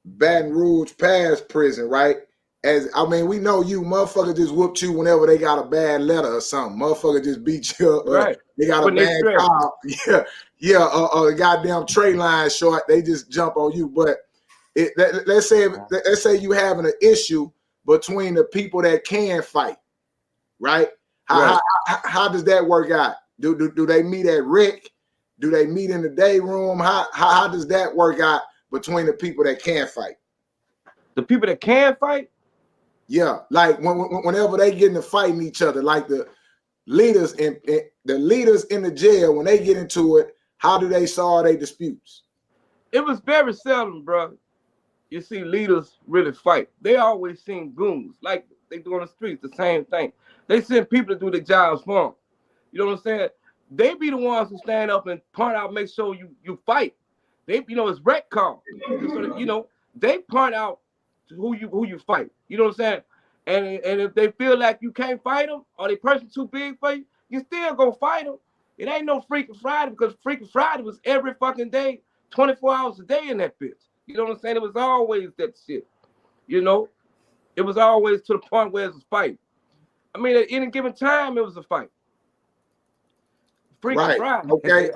Baton Rouge Parish prison, right? As I mean, we know you motherfuckers just whooped you whenever they got a bad letter or something. Motherfucker just beat you up. Right. They got a bad car. A goddamn tray line short. They just jump on you. But let's say you having an issue between the people that can fight, right? How does that work out? Do they meet at Rick? Do they meet in the day room? How does that work out between the people that can fight? The people that can fight? Yeah, like whenever they get into fighting each other, like the leaders in the jail, when they get into it, how do they solve their disputes? It was very seldom, bro. You see leaders really fight. They always send goons, like they do on the streets, the same thing. They send people to do their jobs for them. You know what I'm saying? They be the ones who stand up and point out, make sure you fight. They, you know, it's rec call. So, you know, they point out who you fight. You know what I'm saying? And if they feel like you can't fight them or they person too big for you, you still go fight them. It ain't no Freaky Friday because Freaky Friday was every fucking day, 24 hours a day in that bitch. You know what I'm saying? It was always that shit. You know? It was always to the point where it was fight. I mean, at any given time, it was a fight. Freaky Friday. Okay.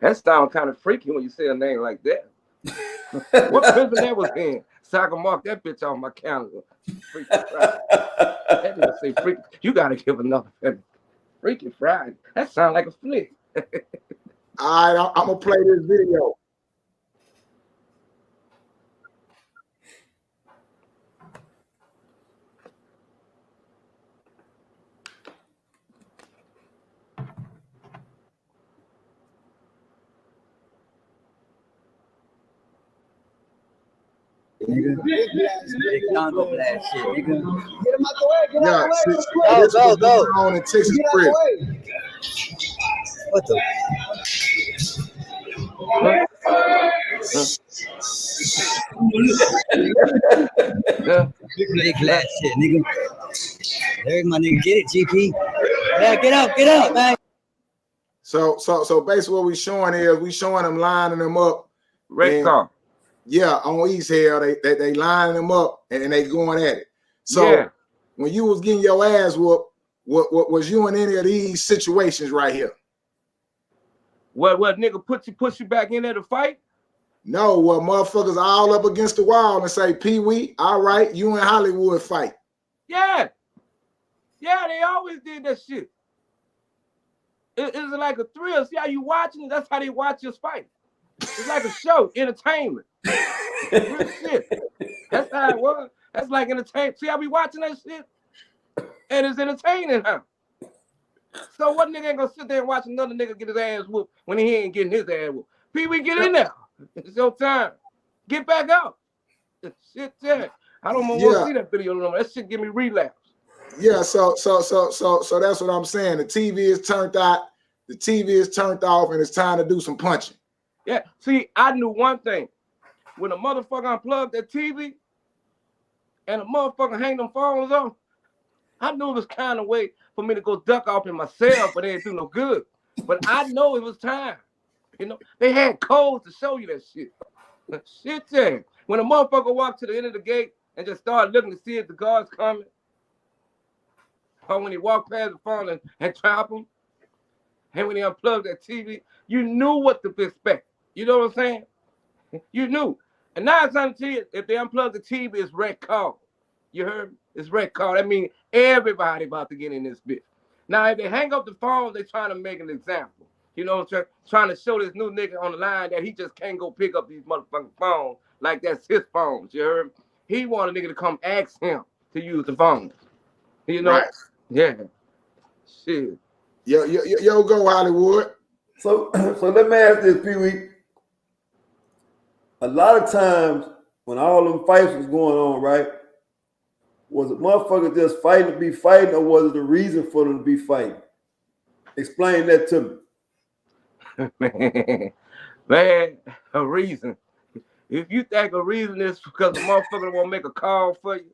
That sounds kind of freaky when you say a name like that. What prison that was in? So I can mark that bitch off my calendar. Freaky Friday. That nigga say freaky. You gotta give another Freaky Friday. That sounds like a flick. All right, I'm gonna play this video. Nigga. Big Congo blast shit, nigga. Get him out the way, get out the way. Go. On in Texas prison. What the? Big blast shit, nigga. There's my nigga. Get it, GP. Yeah, get up, man. So basically what we showing them lining them up. Red car. Yeah, on East Hill, they lining them up and they going at it. So when you was getting your ass whooped, what was you in any of these situations right here? What nigga push you back in there to fight? No, well, motherfuckers all up against the wall and say, PeeWee, all right, you and Hollywood fight. Yeah. Yeah, they always did that shit. It's like a thrill. See how you watching it? That's how they watch your fight. It's like a show, entertainment. Real shit. That's how it was. That's like entertainment. See how we watching that shit? And it's entertaining, huh? So what nigga ain't gonna sit there and watch another nigga get his ass whooped when he ain't getting his ass whooped? PeeWee, get in there. It's your time. Get back out. Shit, yeah. I don't want to see that video no more. That shit give me relapse. Yeah, so that's what I'm saying. The TV is turned out, the TV is turned off, and it's time to do some punching. Yeah, see, I knew one thing. When a motherfucker unplugged that TV and a motherfucker hang them phones on, I knew it was kind of way for me to go duck off in myself, but they didn't do no good. But I know it was time. You know, they had codes to show you that shit. Shit, yeah. When a motherfucker walked to the end of the gate and just started looking to see if the guard's coming, or when he walked past the phone and trap him, and when he unplugged that TV, you knew what to expect. You know what I'm saying? You knew. And now it's time to tell you, if they unplug the TV, it's red call. You heard me? It's red call. That means everybody about to get in this bitch. Now, if they hang up the phone, they're trying to make an example. You know what I'm trying to show this new nigga on the line that he just can't go pick up these motherfucking phones like that's his phones. You heard me? He want a nigga to come ask him to use the phone. You know? Right. Yeah. Shit. Yo, go Hollywood. So let me ask this, PeeWee. A lot of times when all them fights was going on, right? Was a motherfucker just fighting to be fighting, or was it a reason for them to be fighting? Explain that to me. Man, a reason. If you think a reason is because a motherfucker won't make a call for you,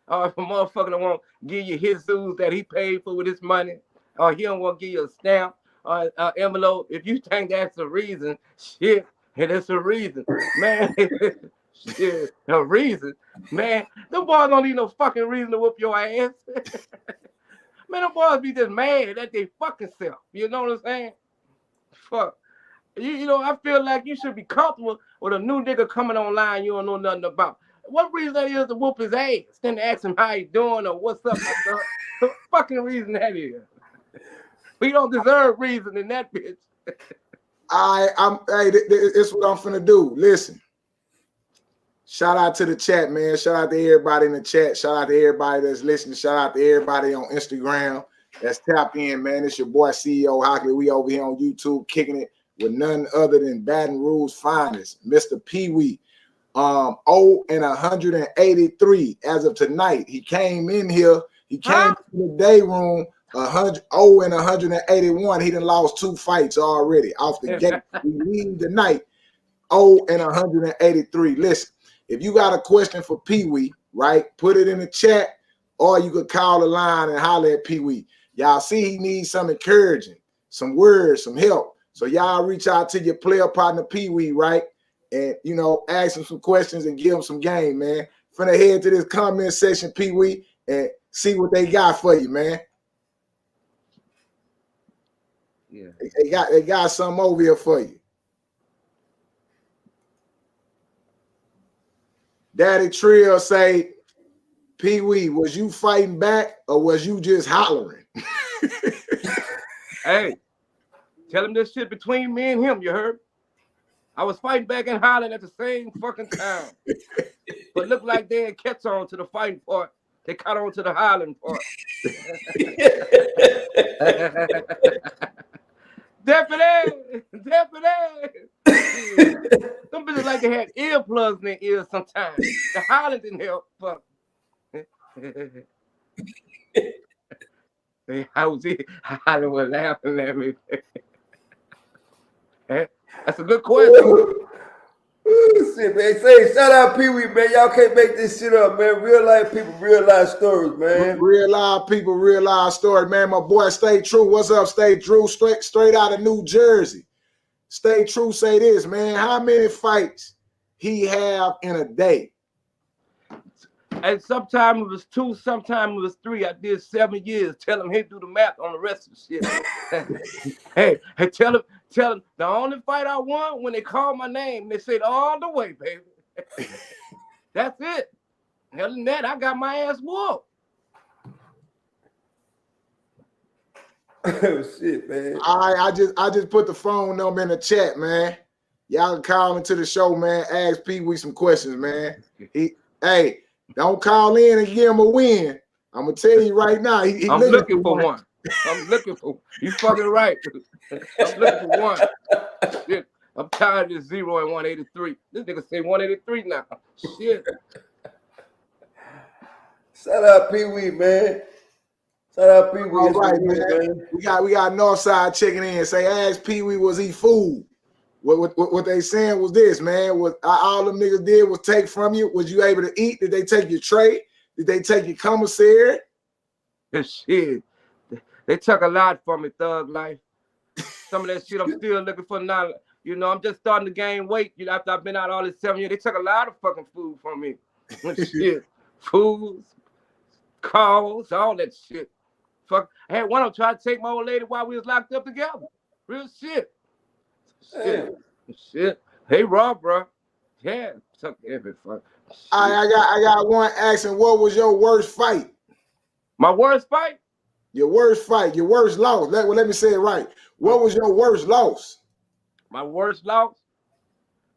or if a motherfucker won't give you his dues that he paid for with his money, or he don't want to give you a stamp or an envelope, if you think that's a reason, shit, and it's a reason. Man, shit, a reason. Man, them boys don't need no fucking reason to whoop your ass. Man, them boys be just mad at they fucking self. You know what I'm saying? Fuck. You know, I feel like you should be comfortable with a new nigga coming online you don't know nothing about. What reason that is to whoop his ass? Then to ask him how he doing or what's up, my son. What fucking reason that is? We don't deserve reason in that bitch. Hey, it's what I'm finna do. Listen. Shout out to the chat, man. Shout out to everybody in the chat. Shout out to everybody that's listening. Shout out to everybody on Instagram that's tapped in, man. It's your boy CEO Hockley. We over here on YouTube kicking it with none other than Baton Rouge finest, Mr. PeeWee. 0-183 as of tonight. He came in here. He came to the day room 0-181. He done lost 2 fights already off the gate. We leave the night 0-183. Listen, if you got a question for PeeWee, right, put it in the chat, or you could call the line and holler at PeeWee. Y'all see he needs some encouraging, some words, some help. So y'all reach out to your player partner PeeWee, right? And, you know, ask him some questions and give him some game, man. Finna head to this comment section, PeeWee, and see what they got for you, man. Yeah. They got something over here for you. Daddy Trill say, PeeWee, was you fighting back or was you just hollering? Hey, tell him this shit between me and him, you heard? I was fighting back and hollering at the same fucking time. But looked like they didn't catch on to the fighting part. They caught on to the hollering part. Deputy! Some bitches like they had earplugs in their ears sometimes. The hollering didn't help. Fuck. I was here. Hollering was laughing at me. That's a good question. Shit, man. Say, shout out PeeWee, man. Y'all can't make this shit up, man. Real life people, real life stories, man. Real live people, real live story, man. My boy, Stay True. What's up, Stay True? Straight out of New Jersey. Stay True, say this, man. How many fights he have in a day? And sometimes it was 2, sometimes it was 3. I did 7 years. Tell him he do the math on the rest of the shit. hey, tell him the only fight I won when they called my name, they said all the way, baby. That's it. Other than that, I got my ass whooped. Oh shit, man. All right, I just put the phone number in the chat, man. Y'all can call into the show, man. Ask PeeWee some questions, man. Hey, don't call in and give him a win. I'm gonna tell you right now. He I'm looking for one. I'm looking for. You fucking right. I'm looking for one. Shit. I'm tired of this 0 and 183. This nigga say 183 now. Shit. Shout out PeeWee, man. Shout out PeeWee. All right, man. We got Northside checking in. Say, ask PeeWee, was he fooled? What they saying was this, man. Was all them niggas did was take from you? Was you able to eat? Did they take your tray? Did they take your commissary? Shit. They took a lot from me, thug life. Some of that shit I'm still looking for now. You know, I'm just starting to gain weight. You know, after I've been out all this 7 years, they took a lot of fucking food from me. Shit. Foods, calls, all that shit. Fuck. I had one of them try to take my old lady while we was locked up together. Real shit. Shit. Shit. Hey, Rob, bro. Yeah, took every fuck. I got one asking, what was your worst fight? My worst fight? Your worst fight, your worst loss. Let me say it right. What was your worst loss? My worst loss?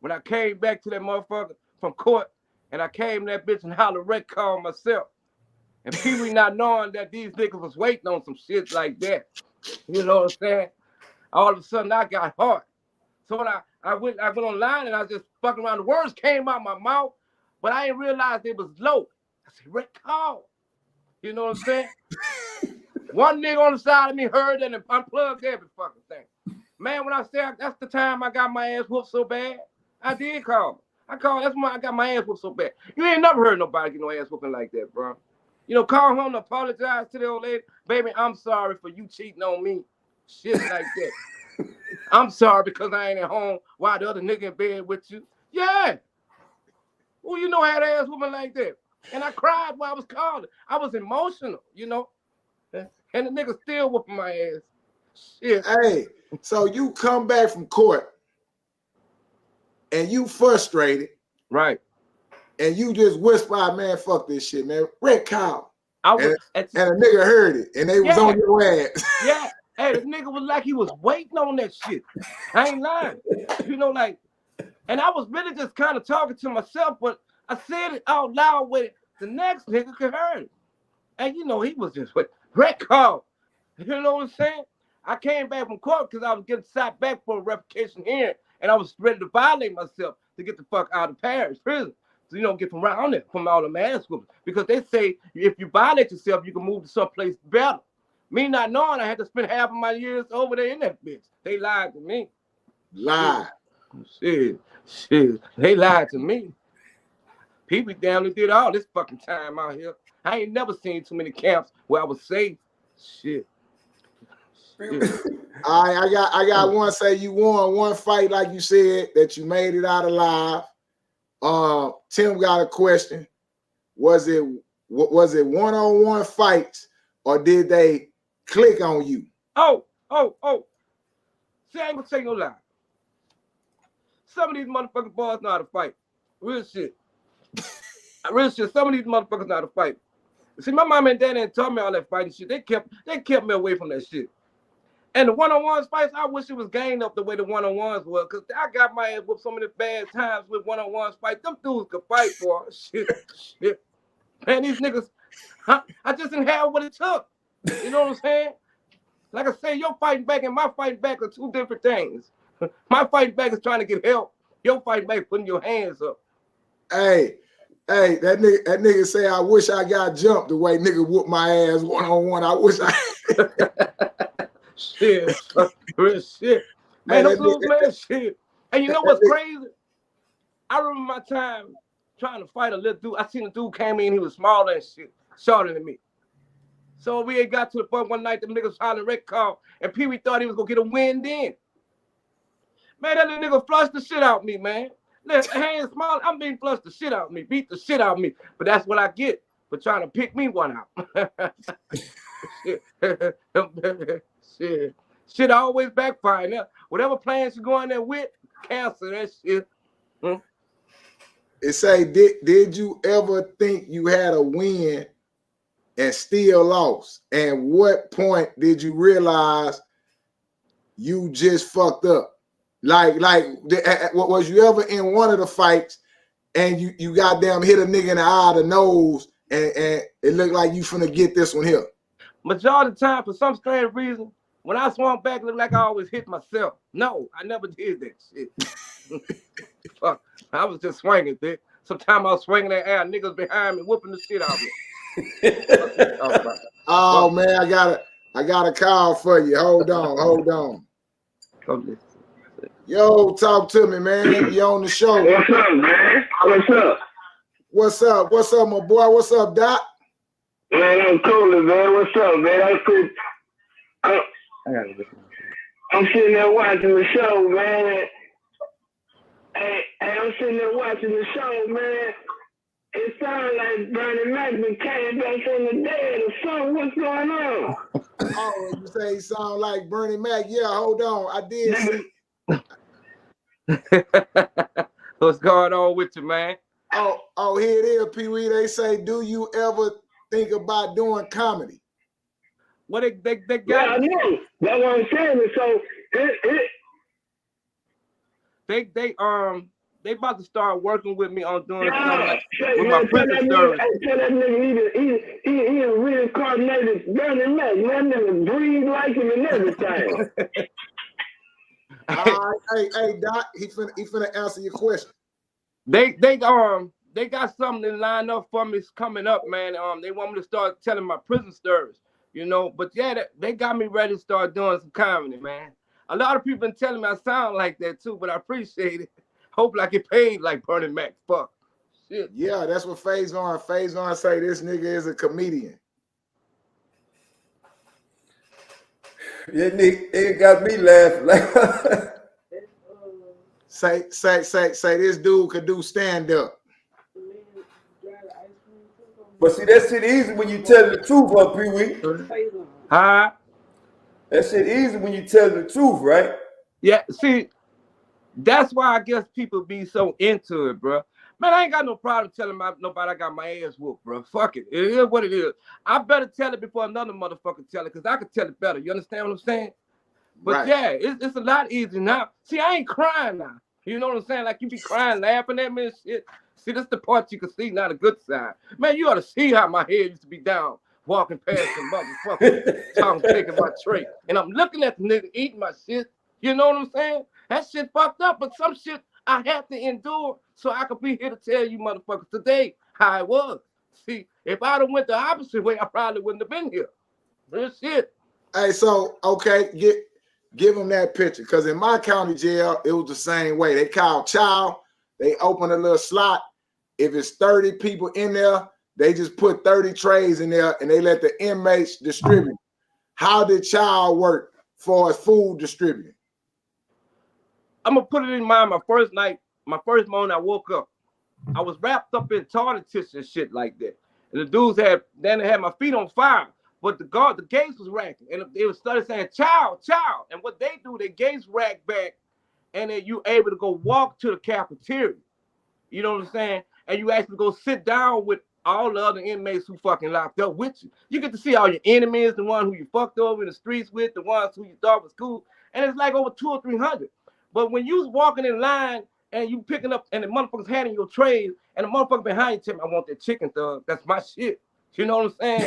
When I came back to that motherfucker from court, and I came to that bitch and hollered wreck call myself. And PeeWee not knowing that these niggas was waiting on some shit like that. You know what I'm saying? All of a sudden I got hard. So when I went online and I just fucking around, the words came out my mouth, but I didn't realize it was low. I said, wreck call. You know what I'm saying? One nigga on the side of me heard that and unplugged every fucking thing. Man, when I say that's the time I got my ass whooped so bad, I did call. That's when I got my ass whooped so bad. You ain't never heard nobody get no ass whooping like that, bro. You know, call home to apologize to the old lady. Baby, I'm sorry for you cheating on me. Shit like that. I'm sorry because I ain't at home while the other nigga in bed with you. Yeah. Well, you know, I had ass whooping like that. And I cried while I was calling. I was emotional, you know. And the nigga still whooping my ass. Shit. Hey, so you come back from court and you frustrated. Right. And you just whisper out, man, fuck this shit, man. Red cow. And a nigga heard it and they was on your ass. Yeah. Hey, the nigga was like he was waiting on that shit. I ain't lying. You know, like, and I was really just kind of talking to myself, but I said it out loud with the next nigga could hear it. And you know, he was just with red call. You know what I'm saying? I came back from court because I was getting sat back for a revocation hearing, and I was ready to violate myself to get the fuck out of Paris prison. So you don't get from around there from all the ass whoopers. Because they say if you violate yourself, you can move to someplace better. Me not knowing I had to spend half of my years over there in that bitch. They lied to me. Lied. Shit. They lied to me. People damn near did all this fucking time out here. I ain't never seen too many camps where I was safe. Shit. All right, I got one. Say you won one fight, like you said, that you made it out alive. Tim got a question. Was it one-on-one fights or did they click on you? Oh. See, I ain't gonna say no lie. Some of these motherfucking boys know how to fight. Real shit. Real shit. Some of these motherfuckers know how to fight. See, my mom and dad didn't tell me all that fighting shit. They kept me away from that shit. And the one-on-ones fights, I wish it was gained up the way the one-on-ones were, because I got my ass whooped so many bad times with one-on-ones fights. Them dudes could fight for shit. Man, these niggas, I just didn't have what it took. You know what I'm saying? Like I say, your fighting back and my fighting back are two different things. My fighting back is trying to get help. Your fighting back is putting your hands up. Hey, that nigga say, I wish I got jumped the way nigga whooped my ass one-on-one. I wish I... Shit. Real shit. Man, those dudes, man, shit. And you know what's crazy? I remember my time trying to fight a little dude. I seen a dude came in, he was smaller and shit, shorter than me. So we had got to the point one night, them niggas hollering red call, and PeeWee thought he was gonna get a win then. Man, that little nigga flushed the shit out of me, man. Hands small, I'm being flushed the shit out of me, beat the shit out of me. But that's what I get for trying to pick me one out. Shit always backfire. Now, whatever plans you go in there with, cancel that shit. It say, did you ever think you had a win and still lost? And what point did you realize you just fucked up? Was you ever in one of the fights and you goddamn hit a nigga in the eye of the nose and it looked like you finna get this one here? Majority of the time, for some strange reason, when I swung back, it looked like I always hit myself. No, I never did that shit. Fuck, I was just swinging, bitch. Sometimes I was swinging that air, niggas behind me whooping the shit out of me. Oh man, I got a call for you. Hold on. Yo, talk to me, man. You on the show. What's up, man? What's up, my boy? What's up, Doc? Man, I'm cool, man. What's up, man? I'm sitting there watching the show, man. Hey, I'm sitting there watching the show, man. It sounds like Bernie Mac came back from the dead or something. What's going on? Oh, you say he sound like Bernie Mac? Yeah, hold on. I did see. What's going on with you, man? Oh, here it is, PeeWee. They say, do you ever think about doing comedy? Well, they got. Yeah, I know. That's what I'm saying. So they about to start working with me on doing something like with my prison service. Tell that nigga he a reincarnated Bernie Mac. Man, that nigga breathe like him and everything. Hey, Doc, he finna answer your question. They got something lined up for me coming up, man. They want me to start telling my prison stories, you know. But yeah, they got me ready to start doing some comedy, man. A lot of people been telling me I sound like that too, but I appreciate it. Hope I get paid like Bernie Mac. Fuck. Shit. Yeah, that's what Faison say. This nigga is a comedian. Yeah, nigga got me laughing. Say this dude could do stand up. But see, that shit easy when you tell the truth, huh, PeeWee? Huh? That shit easy when you tell the truth, right? Yeah, see, that's why I guess people be so into it, bro. Man, I ain't got no problem telling nobody I got my ass whooped, bro. Fuck it. It is what it is. I better tell it before another motherfucker tell it, because I can tell it better. You understand what I'm saying? But right. Yeah, it's a lot easier now. See, I ain't crying now. You know what I'm saying? Like, you be crying, laughing at me and shit. See, this the part you can see, not a good side. Man, you ought to see how my head used to be down, walking past the motherfucker, talking, taking my tray. And I'm looking at the nigga eating my shit. You know what I'm saying? That shit fucked up, but some shit I had to endure so I could be here to tell you motherfuckers today how it was. See, if I'd have went the opposite way, I probably wouldn't have been here. Real shit. Hey, so, okay, give them that picture. Because in my county jail, it was the same way. They called child. They open a little slot. If it's 30 people in there, they just put 30 trays in there and they let the inmates distribute. How did child work for food distributing? I'm going to put it in mind, my first morning I woke up, I was wrapped up in toilet tissue and shit like that. And the dudes had my feet on fire. But the gates was racking. And they started saying, child. And what they do, their gates rack back. And then you able to go walk to the cafeteria. You know what I'm saying? And you actually go sit down with all the other inmates who fucking locked up with you. You get to see all your enemies, the one who you fucked over in the streets with, the ones who you thought was cool. And it's like over 200 or 300. But when you was walking in line and you picking up and the motherfuckers handing your trays and the motherfucker behind you tell me, I want that chicken thug. That's my shit. You know what I'm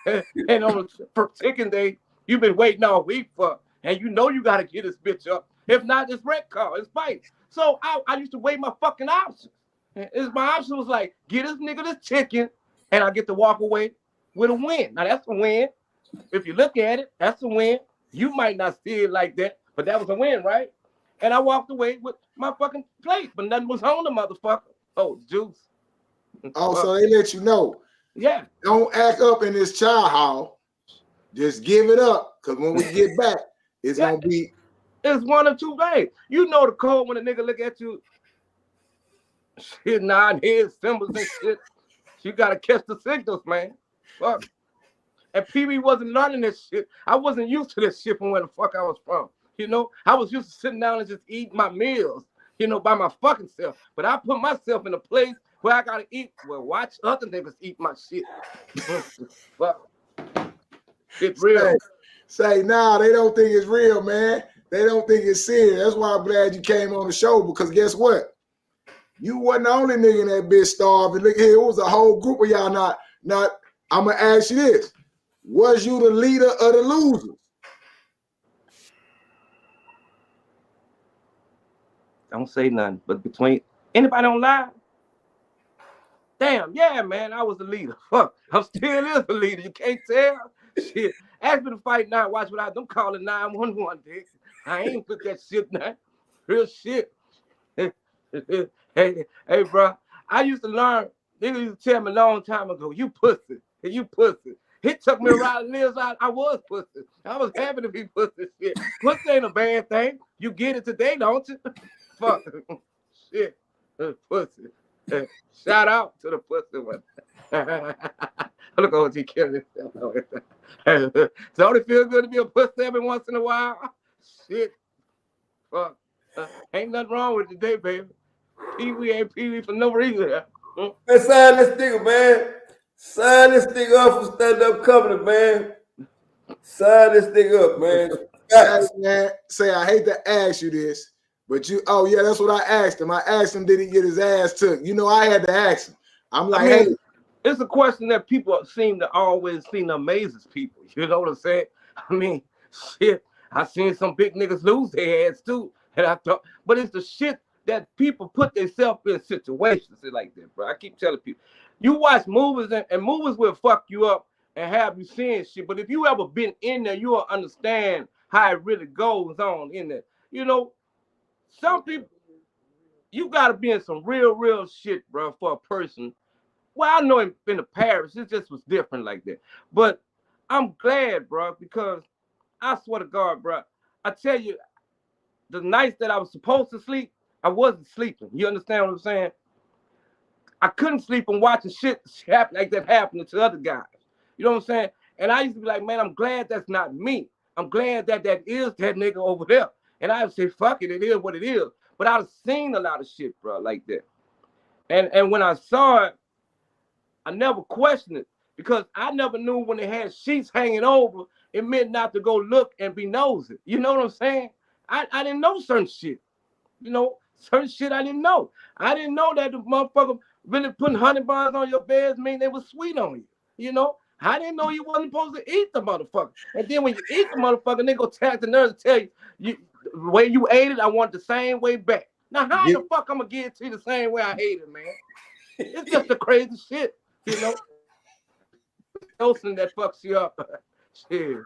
saying? And on the first chicken day, you've been waiting all week for, and you know you got to get this bitch up. If not, it's red call, it's fight. So I used to weigh my fucking options. My option was like, get this nigga this chicken, and I get to walk away with a win. Now, that's a win. If you look at it, that's a win. You might not see it like that, but that was a win, right? And I walked away with my fucking plate, but nothing was on the motherfucker. Oh, juice. Oh, so they let you know. Yeah. Don't act up in this child hall. Just give it up. Because when we get back, it's going to be. It's one of two things. You know the code when a nigga look at you. Shit, nod heads, symbols and shit. You got to catch the signals, man. Fuck. And PeeWee wasn't learning this shit. I wasn't used to this shit from where the fuck I was from. You know, I was used to sitting down and just eating my meals, you know, by my fucking self. But I put myself in a place where I gotta eat. Well, watch other niggas eat my shit. Fuck. It's real. Say, nah, they don't think it's real, man. They don't think it's serious. That's why I'm glad you came on the show, because guess what? You wasn't the only nigga in that bitch starving. Look here, it was a whole group of y'all not. I'm gonna ask you this. Was you the leader of the losers? Don't say nothing. But between anybody on live, damn, yeah, man, I was the leader. Fuck, I'm still is the leader. You can't tell. Shit. Ask me to fight now. Watch what I do. I'm calling 911, dick. I ain't put that shit now. Real shit. hey, bro. I used to learn. Niggas used to tell me a long time ago, you pussy. You pussy. He took me around the lives out. I was pussy. I was happy to be pussy. Shit. Pussy ain't a bad thing. You get it today, don't you? Fuck. Shit. Pussy. Shout out to the pussy one. Look at he killing himself. Don't it feel good to be a pussy every once in a while? Shit. Fuck. Ain't nothing wrong with it today, baby. PeeWee ain't PeeWee for no reason. Man, sign this nigga, man. Sign this nigga up for stand-up comedy, man. Sign this nigga up, man. Hey, man, say, I hate to ask you this, but you, oh yeah, that's what I asked him. I asked him, did he get his ass took? You know, I had to ask him. I'm like, hey. It's a question that people seem to always seem to amaze people. You know what I'm saying? I mean, shit, I seen some big niggas lose their ass too. And I thought, but it's the shit that people put themselves in situations like that, bro. I keep telling people, you watch movies and movies will fuck you up and have you seeing shit. But if you ever been in there, you'll understand how it really goes on in there. You know, some people, you gotta be in some real shit, bro, for a person. Well, I know in the Paris, it just was different like that. But I'm glad, bro, because I swear to God, bro, I tell you, the nights that I was supposed to sleep, I wasn't sleeping. You understand what I'm saying? I couldn't sleep and watching shit happen like that happening to other guys. You know what I'm saying? And I used to be like, man, I'm glad that's not me. I'm glad that is that nigga over there. And I would say, fuck it, it is what it is. But I've seen a lot of shit, bro, like that. And when I saw it, I never questioned it, because I never knew when they had sheets hanging over, it meant not to go look and be nosy. You know what I'm saying? I didn't know certain shit. You know, certain shit I didn't know. I didn't know that the motherfucker really putting honey buns on your beds mean they was sweet on you. You know, I didn't know you wasn't supposed to eat the motherfucker. And then when you eat the motherfucker, they go tag the nurse and tell you the way you ate it, I want the same way back. Now, how the fuck I'm gonna give it to you the same way I ate it, man? It's just the crazy shit. You know, dosing that fucks you up. Shit.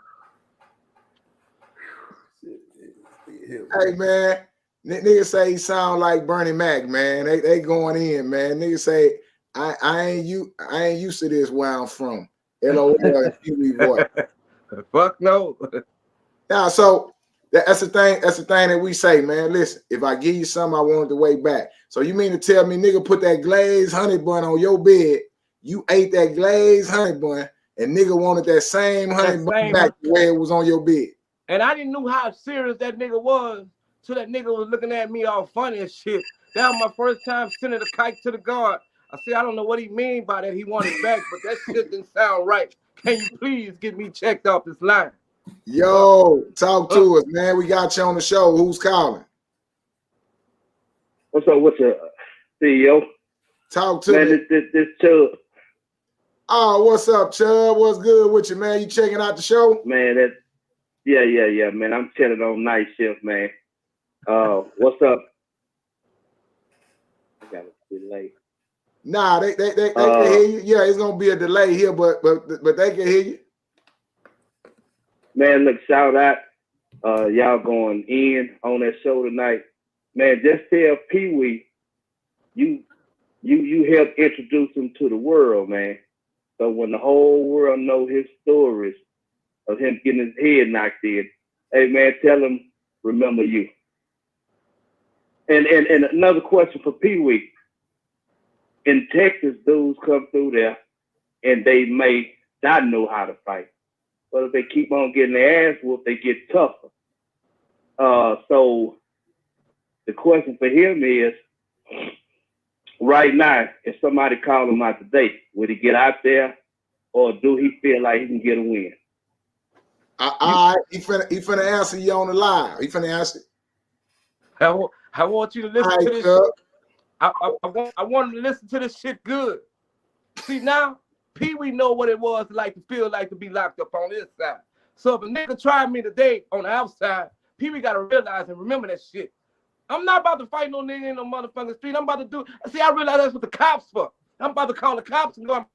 Hey man, niggas say he sound like Bernie Mac, man. They going in, man. Niggas say I ain't used to this where I'm from. LOL and PeeWee voice. Fuck no. Now, so that's the thing. That's the thing that we say, man. Listen, if I give you something, I want it the way back. So you mean to tell me, nigga, put that glazed honey bun on your bed? You ate that glazed honey bun, and nigga wanted that same honey bun back the way it was on your bed. And I didn't know how serious that nigga was till that nigga was looking at me all funny and shit. That was my first time sending a kite to the guard. I said, I don't know what he mean by that. He wanted back, but that shit didn't sound right. Can you please get me checked off this line? Yo, talk to us, man. We got you on the show. Who's calling? What's up with your CEO? Talk to me. This Chubb. Oh, what's up, Chubb? What's good with you, man? You checking out the show? Man, yeah, man. I'm chilling on night shift, man. What's up? I got a delay. Nah, they can hear you. Yeah, it's gonna be a delay here, but they can hear you. Man, look, shout out. Y'all going in on that show tonight. Man, just tell PeeWee you helped introduce him to the world, man. So when the whole world know his stories of him getting his head knocked in, hey man, tell him remember you. And another question for PeeWee. In Texas, dudes come through there and they may not know how to fight. But if they keep on getting their ass whooped, they get tougher. So the question for him is, right now, if somebody called him out today, would he get out there, or do he feel like he can get a win? All right, he finna answer you on the live. He finna answer. I want you to listen to this. I want him to listen to this shit good. See, now, PeeWee know what it was like to feel like to be locked up on this side. So if a nigga tried me today on the outside, PeeWee got to realize and remember that shit. I'm not about to fight no nigga in no motherfucking street. I'm about to do. See, I realize that's what the cops for. I'm about to call the cops and go,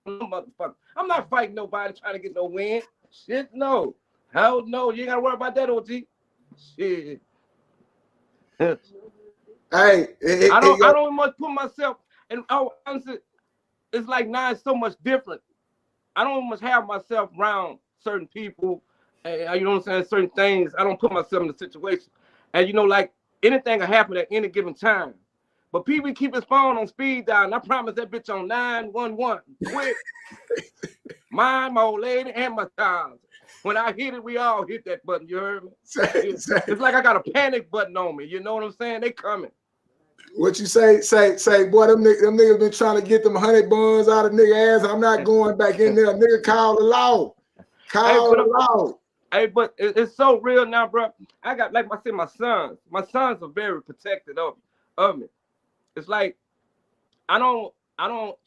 motherfucker. I'm not fighting nobody trying to get no win. Shit, no. Hell no. You ain't got to worry about that, OG. Shit. Hey, I don't much put myself, and honestly, it's like now it's so much different. I don't much have myself around certain people, and you know what I'm saying, certain things. I don't put myself in the situation. And you know, like anything can happen at any given time. But PeeWee keep his phone on speed dial, and I promise that bitch on 911. Quick. Mine, my old lady, and my child. When I hit it, we all hit that button. You heard me? It's like I got a panic button on me. You know what I'm saying? They coming. What you say, boy, them niggas been trying to get them honey buns out of nigga ass. I'm not going back in there. Nigga, call the law. Call the law. Hey, but it's so real now, bro. I got, like I said, my sons. My sons are very protected of me. It's like I don't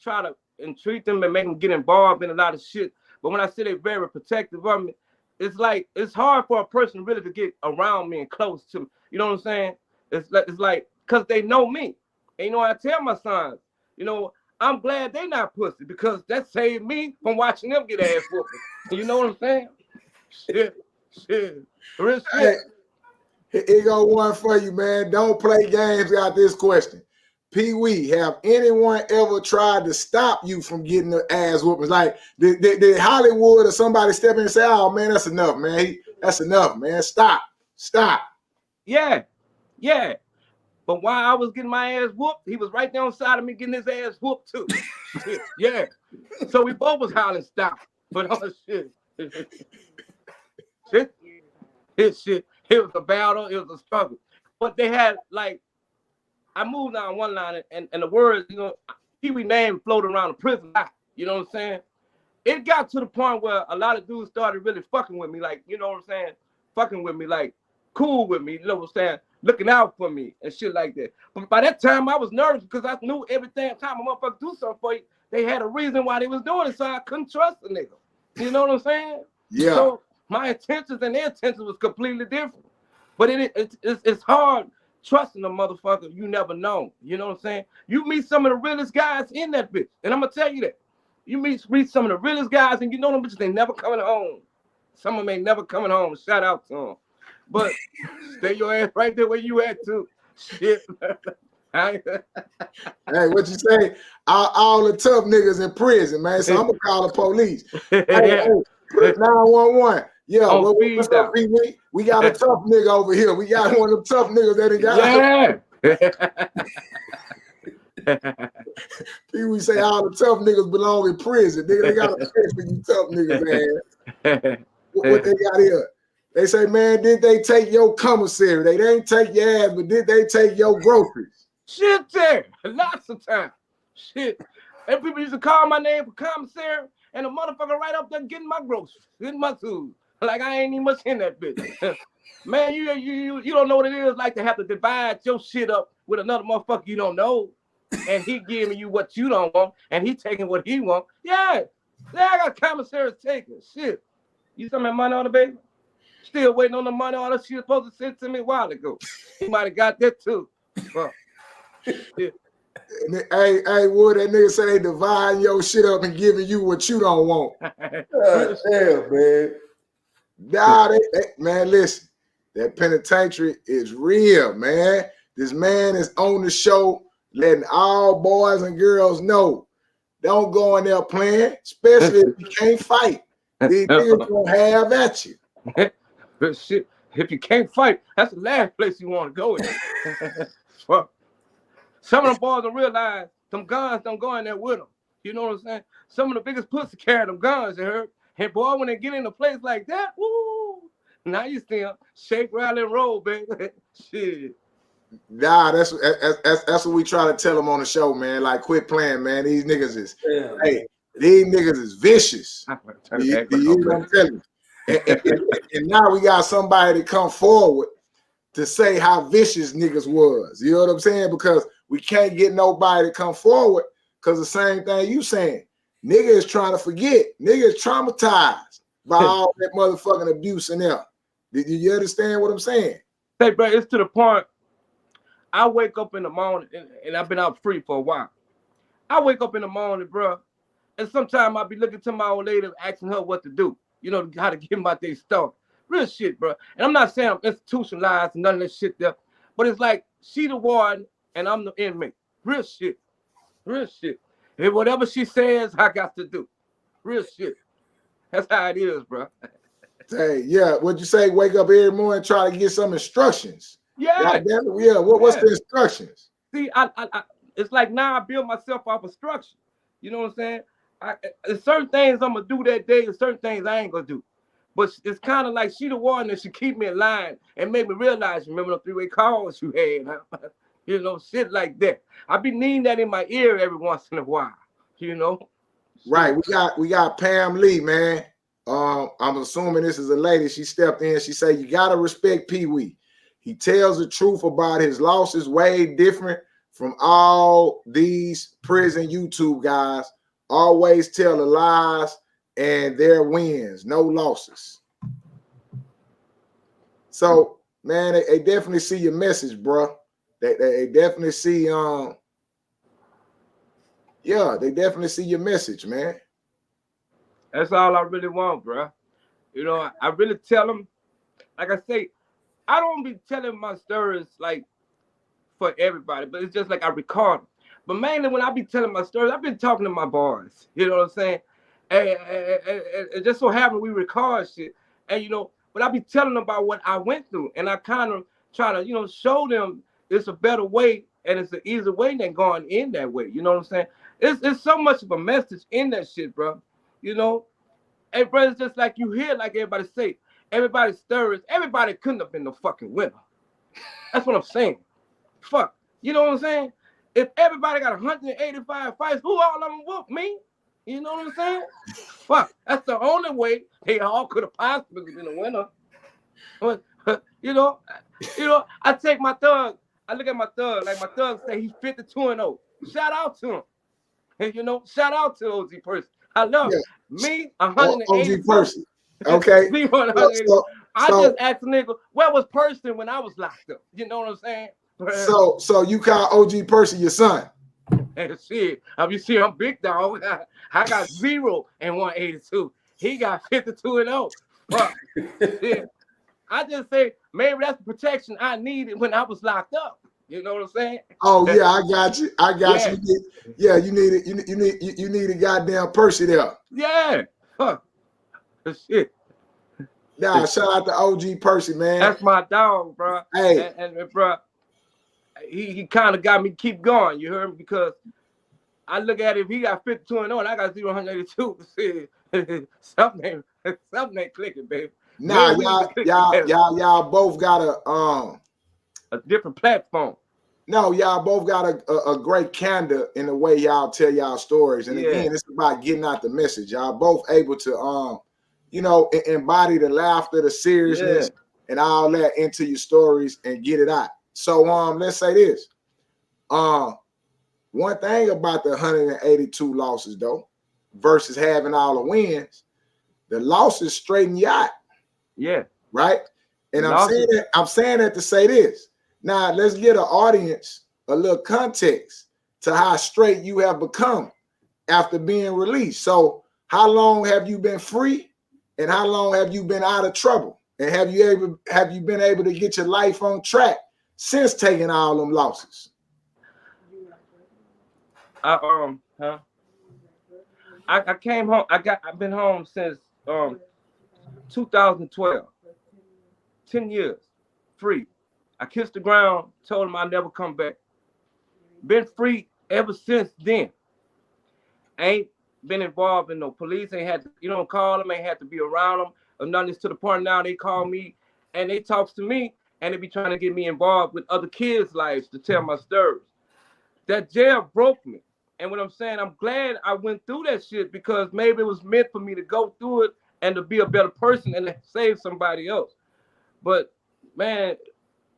try to entreat them and make them get involved in a lot of shit. But when I say they're very protective of me, it's like it's hard for a person really to get around me and close to me. You know what I'm saying? It's like because they know me. And you know, I tell my sons, you know, I'm glad they not pussy because that saved me from watching them get ass whooping. You know what I'm saying? Shit. Real shit. Hey, here go one for you, man. Don't play games. Got this question. PeeWee, have anyone ever tried to stop you from getting the ass whoopings? Like, did Hollywood or somebody step in and say, oh, man, that's enough, man. That's enough, man. Stop. Yeah. But while I was getting my ass whooped, he was right there on the side of me getting his ass whooped, too. Yeah. So we both was hollering stop. But oh, shit. Shit. It was a battle. It was a struggle. But they had, like, I moved down one line, and the words, you know, PeeWee name floated around the prison lot. You know what I'm saying? It got to the point where a lot of dudes started really fucking with me, like, you know what I'm saying? Fucking with me, like, cool with me, you know what I'm saying? Looking out for me and shit like that. But by that time, I was nervous because I knew every damn time a motherfucker do something for you, they had a reason why they was doing it, so I couldn't trust the nigga. You know what I'm saying? Yeah. So my intentions and their intentions was completely different. But it's hard trusting a motherfucker you never know. You know what I'm saying? You meet some of the realest guys in that bitch. And I'm going to tell you that. You meet some of the realest guys, and you know them bitches, they never coming home. Some of them ain't never coming home. Shout out to them. But stay your ass right there where you at, too. Shit. Hey, what you say? All the tough niggas in prison, man. So I'm going to call the police. Hey, 911. Yeah, what's up, PeeWee? We got a tough nigga over here. We got one of them tough niggas that ain't got. PeeWee say all the tough niggas belong in prison. Nigga, they got a place for you tough niggas, man. What they got here? They say, man, did they take your commissary? They didn't take your ass, but did they take your groceries? Shit there. Lots of time. Shit. And people used to call my name for commissary, and the motherfucker right up there getting my groceries, getting my food. Like I ain't even much in that bitch. Man, you don't know what it is like to have to divide your shit up with another motherfucker you don't know. And he giving you what you don't want, and he taking what he want. Yeah, I got commissaries taking. Shit. You send me money on the baby? Still waiting on the money order she was supposed to send to me a while ago. He might have got that too. Well, hey, Wood, that nigga say they dividing your shit up and giving you what you don't want. God damn, man. Nah, man, listen. That penitentiary is real, man. This man is on the show letting all boys and girls know. Don't go in there playing, especially if you can't fight. These niggas gonna have at you. Shit, if you can't fight, that's the last place you want to go in. Some of them boys don't realize them guns don't go in there with them. You know what I'm saying? Some of the biggest pussy carry them guns, you heard? And boy, when they get in a place like that, woo, now you see them shake, rattle, and roll, baby. Shit. Nah, that's what we try to tell them on the show, man. Like, quit playing, man. These niggas is, hey, these niggas is vicious. You know what I'm telling you? And now we got somebody to come forward to say how vicious niggas was. You know what I'm saying? Because we can't get nobody to come forward because the same thing you saying. Nigga is trying to forget. Nigga is traumatized by all that motherfucking abuse in there. Did you understand what I'm saying? Hey, bro, it's to the point. I wake up in the morning, and I've been out free for a while. I wake up in the morning, bro, and sometimes I'll be looking to my old lady asking her what to do. You know, how to get my day started. Real shit, bro. And I'm not saying I'm institutionalized and none of that shit there, but it's like she the warden and I'm the inmate. Real shit. Real shit. And whatever she says, I got to do. Real shit. That's how it is, bro. Hey, yeah, what'd you say? Wake up every morning and try to get some instructions. Yeah. Yeah, what's the instructions? See, I it's like now I build myself off of structure. You know what I'm saying? There's certain things I'm gonna do that day, and certain things I ain't gonna do. But it's kind of like she the one that should keep me in line and make me realize. Remember the three-way calls you had, huh? You know, shit like that. I be needing that in my ear every once in a while. You know. Right. We got Pam Lee, man. I'm assuming this is a lady. She stepped in. She said, "You gotta respect PeeWee. He tells the truth about his losses, way different from all these prison YouTube guys. Always tell the lies and their wins, no losses." So, man, they definitely see your message, bro. They definitely see yeah, they definitely see your message, man. That's all I really want, bro. You know, I really tell them, like I say, I don't be telling my stories like for everybody, but it's just like I record them. But mainly when I be telling my stories, I've been talking to my boys. You know what I'm saying? And it just so happened we record shit. And you know, but I be telling them about what I went through. And I kind of try to, you know, show them it's a better way and it's an easier way than going in that way. You know what I'm saying? It's so much of a message in that shit, bro. You know? Hey, bro, it's just like you hear, like everybody say, everybody stirs, everybody couldn't have been the fucking winner. That's what I'm saying. Fuck. You know what I'm saying? If everybody got 185 fights, who all of them whoop me? You know what I'm saying? Fuck. That's the only way they all could have possibly been a winner. But, you know, I take my thug. I look at my thug, like my thug say he's 52-0. Shout out to him. And, you know, shout out to OG Person. I love it. Me, 180. OG Person. Okay. Me, 180. I just asked the nigga, where was Person when I was locked up? You know what I'm saying? So you call OG Person your son? And shit, you see, I'm big dog. I got 0 and 182. He got 52-0. Fuck. Yeah. I just say maybe that's the protection I needed when I was locked up. You know what I'm saying? Oh yeah, I got you. You. Yeah, you need a goddamn Percy there. Yeah. Huh. Shit. Nah, shout out to OG Percy, man. That's my dog, bro. Hey, and bro, he kind of got me keep going. You heard me? Because I look at it, if he got 52-0 and I got 182. Something ain't clicking, baby. Nah, y'all both got a different platform. No, y'all both got a great candor in the way y'all tell y'all stories. And again, it's about getting out the message. Y'all both able to you know, embody the laughter, the seriousness, and all that into your stories and get it out. So let's say this. One thing about the 182 losses though, versus having all the wins, the losses straighten you out. Yeah. Right? And I'm saying that to say this. Now let's get an audience a little context to how straight you have become after being released. So how long have you been free and how long have you been out of trouble? And have you been able to get your life on track since taking all them losses? I came home. I've been home since 2012. 10 years free. I kissed the ground, told him I'd never come back. Been free ever since then. Ain't been involved in no police, ain't had to, you know, call them, ain't had to be around them or nothing. It's to the point now they call me and they talk to me and they be trying to get me involved with other kids' lives to tell my stories. That jail broke me. And what I'm saying, I'm glad I went through that shit because maybe it was meant for me to go through it and to be a better person and to save somebody else. But man,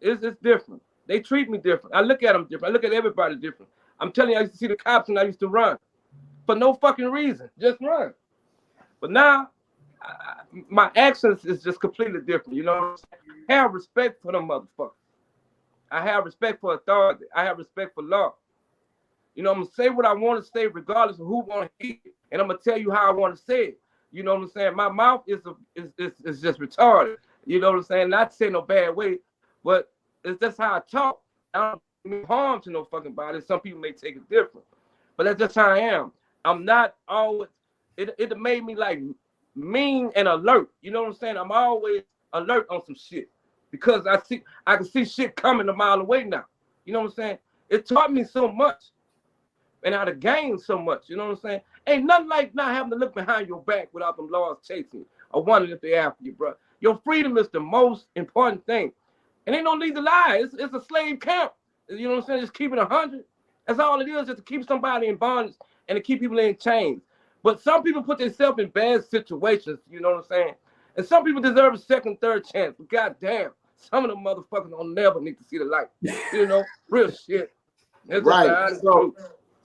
it's different. They treat me different. I look at them different. I look at everybody different. I'm telling you, I used to see the cops and I used to run for no fucking reason, just run. But now, my actions is just completely different. You know what I'm saying? I have respect for them motherfuckers. I have respect for authority. I have respect for law. You know, I'm gonna say what I want to say, regardless of who want to hear it, and I'm gonna tell you how I want to say it. You know what I'm saying? My mouth is just retarded. You know what I'm saying? Not to say no bad way, but it's just how I talk. I don't mean harm to no fucking body. Some people may take it different, but that's just how I am. I'm not always. It made me like mean and alert. You know what I'm saying? I'm always alert on some shit because I can see shit coming a mile away now. You know what I'm saying? It taught me so much. And I'd have gained so much, you know what I'm saying? Ain't nothing like not having to look behind your back without them laws chasing you or wondering if they're after you, bro. Your freedom is the most important thing. And ain't no need to lie. It's a slave camp. You know what I'm saying? Just keep it 100. That's all it is, just to keep somebody in bondage and to keep people in chains. But some people put themselves in bad situations, you know what I'm saying? And some people deserve a second, third chance. But goddamn, some of them motherfuckers don't never need to see the light. You know, real shit. That's Right.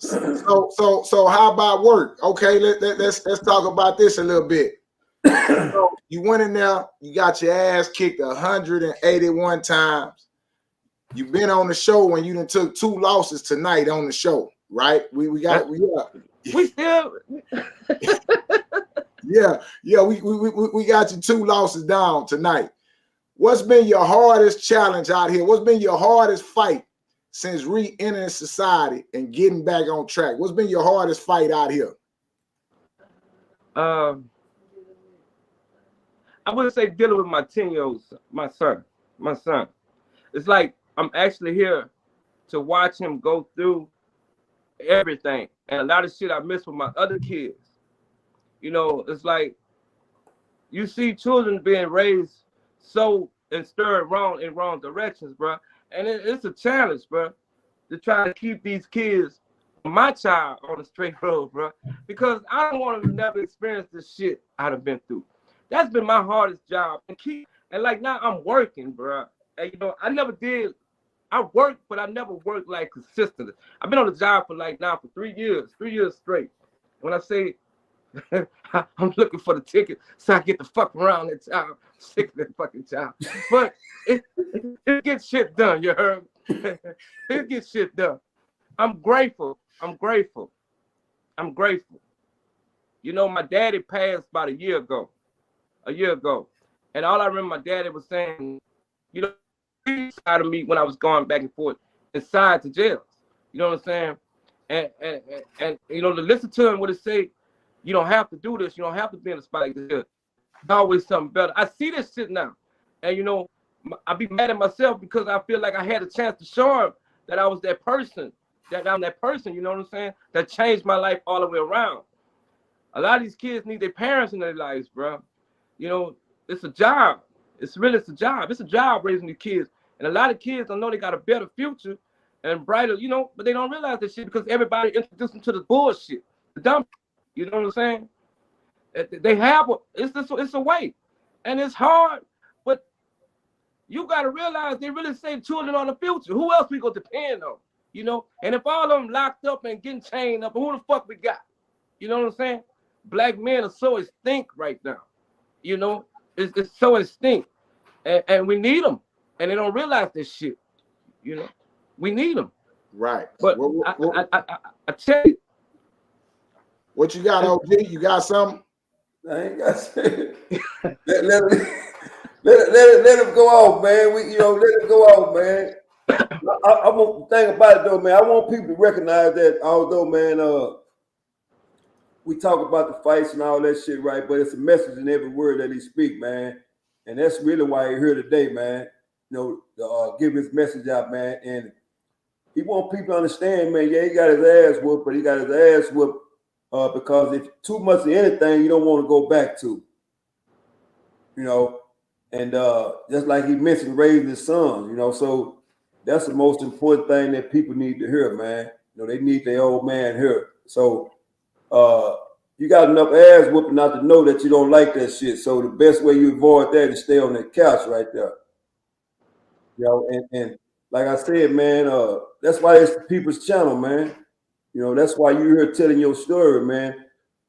So how about work? Okay, let's talk about this a little bit. So you went in there, you got your ass kicked 181 times. You've been on the show when you done took 2 losses tonight on the show, right? We still we got you 2 losses down tonight. What's been your hardest challenge out here? What's been your hardest fight since re-entering society and getting back on track? What's been your hardest fight out here? I would say dealing with my 10-year-old my son. It's like I'm actually here to watch him go through everything. And a lot of shit I miss with my other kids. You know, it's like you see children being raised so and stirred in wrong directions, bro. And it's a challenge, bro, to try to keep these kids, my child, on the straight road, bro. Because I don't want to never experience this shit I've been through. That's been my hardest job. And like now I'm working, bro. And you know, I worked, but I never worked like consistently. I've been on the job for 3 years straight. When I say I'm looking for the ticket so I get the fuck around that job. I'm sick of that fucking job. But it gets shit done, you heard me? It gets shit done. I'm grateful. You know, my daddy passed about a year ago. And all I remember my daddy was saying, you know, inside of me when I was going back and forth inside the jails. You know what I'm saying? And you know, to listen to him what it say, you don't have to do this, you don't have to be in a spot like this. There's always something better. I see this shit now. And you know, I be mad at myself because I feel like I had a chance to show him that I was that person, that I'm that person, you know what I'm saying? That changed my life all the way around. A lot of these kids need their parents in their lives, bro. You know, it's a job. It's a job. It's a job raising these kids. And a lot of kids don't know they got a better future and brighter, you know, but they don't realize this shit because everybody introduced them to the bullshit, the dumb. You know what I'm saying? They have it's a way, and it's hard, but you got to realize they really say children on the future. Who else we gonna depend on? You know, and if all of them locked up and getting chained up, who the fuck we got? You know what I'm saying? Black men are so extinct right now. You know, it's so extinct, and we need them, and they don't realize this shit. You know, we need them. Right. But I tell you. What you got, OG? You got something? I ain't got shit. let him go off, man. Let him go off, man. I want the thing about it though, man. I want people to recognize that although, man, we talk about the fights and all that shit, right? But it's a message in every word that he speak, man. And that's really why you're here today, man. You know, give his message out, man. And he want people to understand, man. Yeah, he got his ass whooped, but he got his ass whooped. Because if too much of anything, you don't want to go back to, you know, And just like he mentioned, raising his sons, you know, so that's the most important thing that people need to hear, man. You know, they need their old man here. So you got enough ass whooping not to know that you don't like that shit. So the best way you avoid that is stay on that couch right there. You know, and like I said, man, that's why it's the people's channel, man. You know, that's why you're here telling your story, man,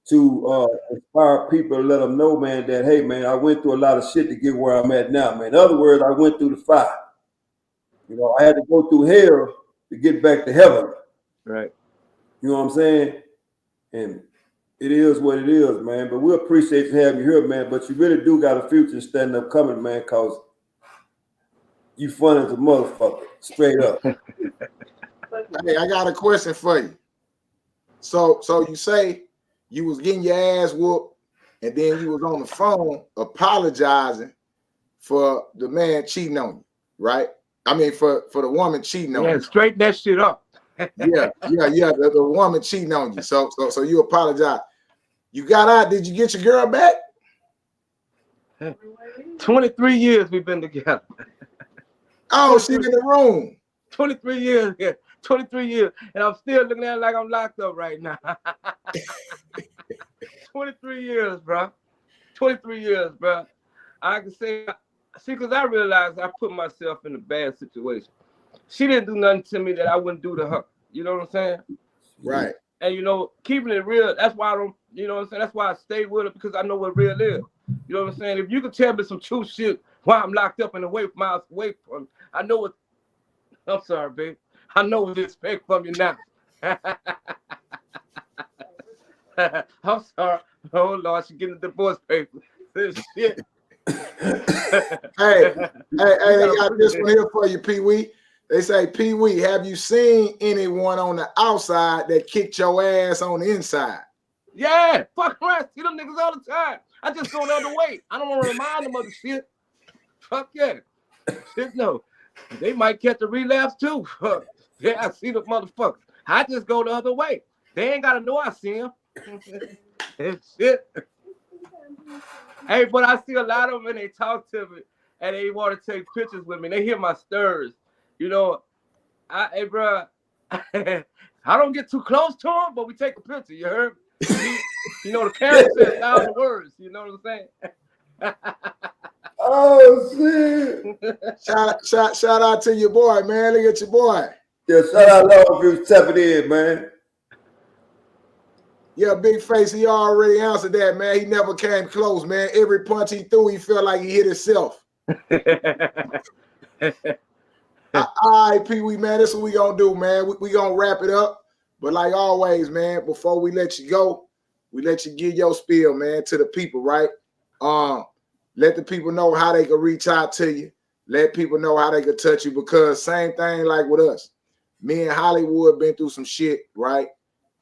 to inspire people and let them know, man, that hey, man, I went through a lot of shit to get where I'm at now, man. In other words, I went through the fire. You know, I had to go through hell to get back to heaven. Right. You know what I'm saying? And it is what it is, man. But we appreciate you having you here, man. But you really do got a future stand up coming, man, because you fun as a motherfucker, straight up. Hey, I got a question for you. So you say you was getting your ass whooped, and then you was on the phone apologizing for the man cheating on you, right? I mean, for the woman cheating on you. Yeah, straighten that shit up. Yeah. The woman cheating on you. So you apologize. You got out. Did you get your girl back? 23 years we've been together. Oh, she's in the room. 23 years, yeah. 23 years. And I'm still looking at it like I'm locked up right now. 23 years, bro. 23 years, bro. I can say, see, because I realized I put myself in a bad situation. She didn't do nothing to me that I wouldn't do to her. You know what I'm saying? Right. And, you know, keeping it real, that's why I don't, you know what I'm saying? That's why I stay with her, because I know what real is. You know what I'm saying? If you could tell me some true shit while I'm locked up and miles away from, I know what, I'm sorry, babe. I know what to expect from you now. I'm sorry. Oh, Lord, she's getting the divorce papers. Shit. Hey, they got this one here for you, PeeWee. They say, PeeWee, have you seen anyone on the outside that kicked your ass on the inside? Yeah, fuck around. See them niggas all the time. I just go the other way. I don't want to remind them of the shit. Fuck yeah. Shit, no. They might catch a relapse too. Yeah, I see the motherfucker. I just go the other way. They ain't got to know I see him. Shit. Hey, but I see a lot of them and they talk to me and they want to take pictures with me. They hear my stirs. You know, hey, bro, I don't get too close to them, but we take a picture. You heard? You know, the camera says 1,000 words. You know what I'm saying? Oh shit! Shout out to your boy, man. Look at your boy. Yeah, shout out Lord if you tapping in, man. Yeah, big face. He already answered that, man. He never came close, man. Every punch he threw, he felt like he hit himself. All right, PeeWee, man. This is what we gonna do, man. We gonna wrap it up. But like always, man, before we let you go, we let you give your spiel, man, to the people, right? Let the people know how they can reach out to you. Let people know how they can touch you, because same thing like with us. Me and Hollywood been through some shit, right?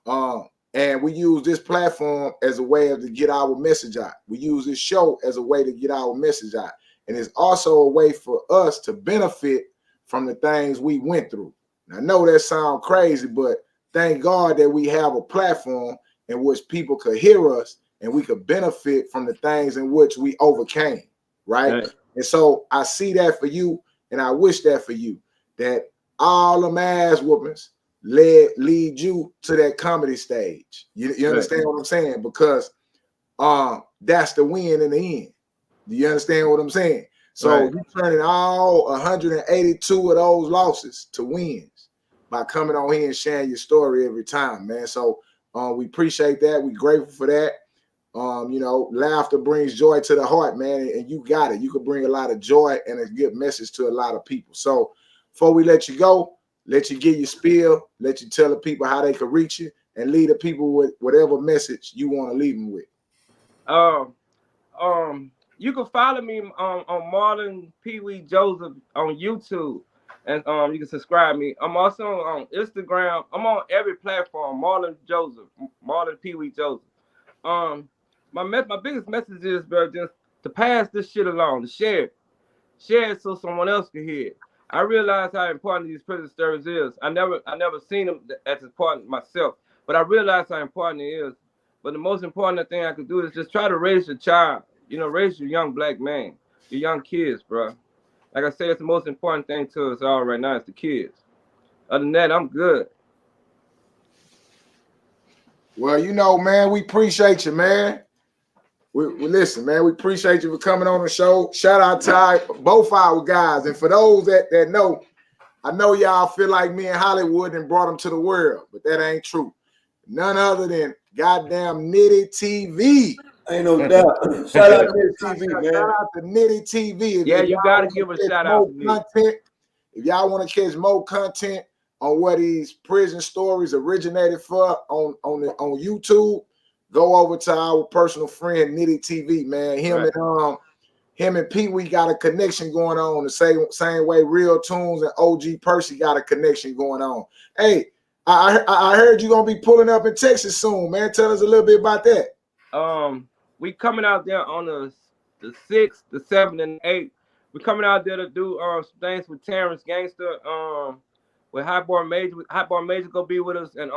And we use this platform as a way to get our message out. We use this show as a way to get our message out. And it's also a way for us to benefit from the things we went through. And I know that sounds crazy, but thank God that we have a platform in which people could hear us and we could benefit from the things in which we overcame, right? And so I see that for you, and I wish that for you, that all them ass whoopings lead you to that comedy stage. You understand what I'm saying? Because that's the win in the end. Do you understand what I'm saying? So you turning all 182 of those losses to wins by coming on here and sharing your story every time, man. So we appreciate that. We grateful for that. You know, laughter brings joy to the heart, man, and you got it. You can bring a lot of joy and a good message to a lot of people. So before we let you go, let you get your spiel, let you tell the people how they can reach you, and leave the people with whatever message you want to leave them with. You can follow me on Marlon PeeWee Joseph on YouTube, and you can subscribe me. I'm also on Instagram. I'm on every platform. Marlon PeeWee Joseph. My biggest message is, bro, just to pass this shit along, to share it so someone else can hear it. I realize how important these prison stories is. I never seen them as important myself, but I realize how important it is. But the most important thing I could do is just try to raise your child, you know, raise your young black man your young kids, bro. Like I said, it's the most important thing to us all right now is the kids. Other than that, I'm good. Well, you know, man, we appreciate you, man. We listen, man. We appreciate you for coming on the show. Shout out to both our guys, and for those that know, I know y'all feel like me in Hollywood and brought them to the world, but that ain't true. None other than goddamn Nitty TV. Ain't no doubt. Shout out to the TV, man. Shout out to Nitty TV. Yeah, you gotta give a shout out to content. If y'all want to catch more content on where these prison stories originated for on YouTube, go over to our personal friend Nitty TV, man. Him and PeeWee got a connection going on the same way Real Tunes and OG Percy got a connection going on. Hey, I heard you gonna be pulling up in Texas soon, man. Tell us a little bit about that. We coming out there on the 6th, the 7th, and 8th. We're coming out there to do some things with Terrence Gangster, with Hot Bar Major. Hot Bar Major gonna be with us, and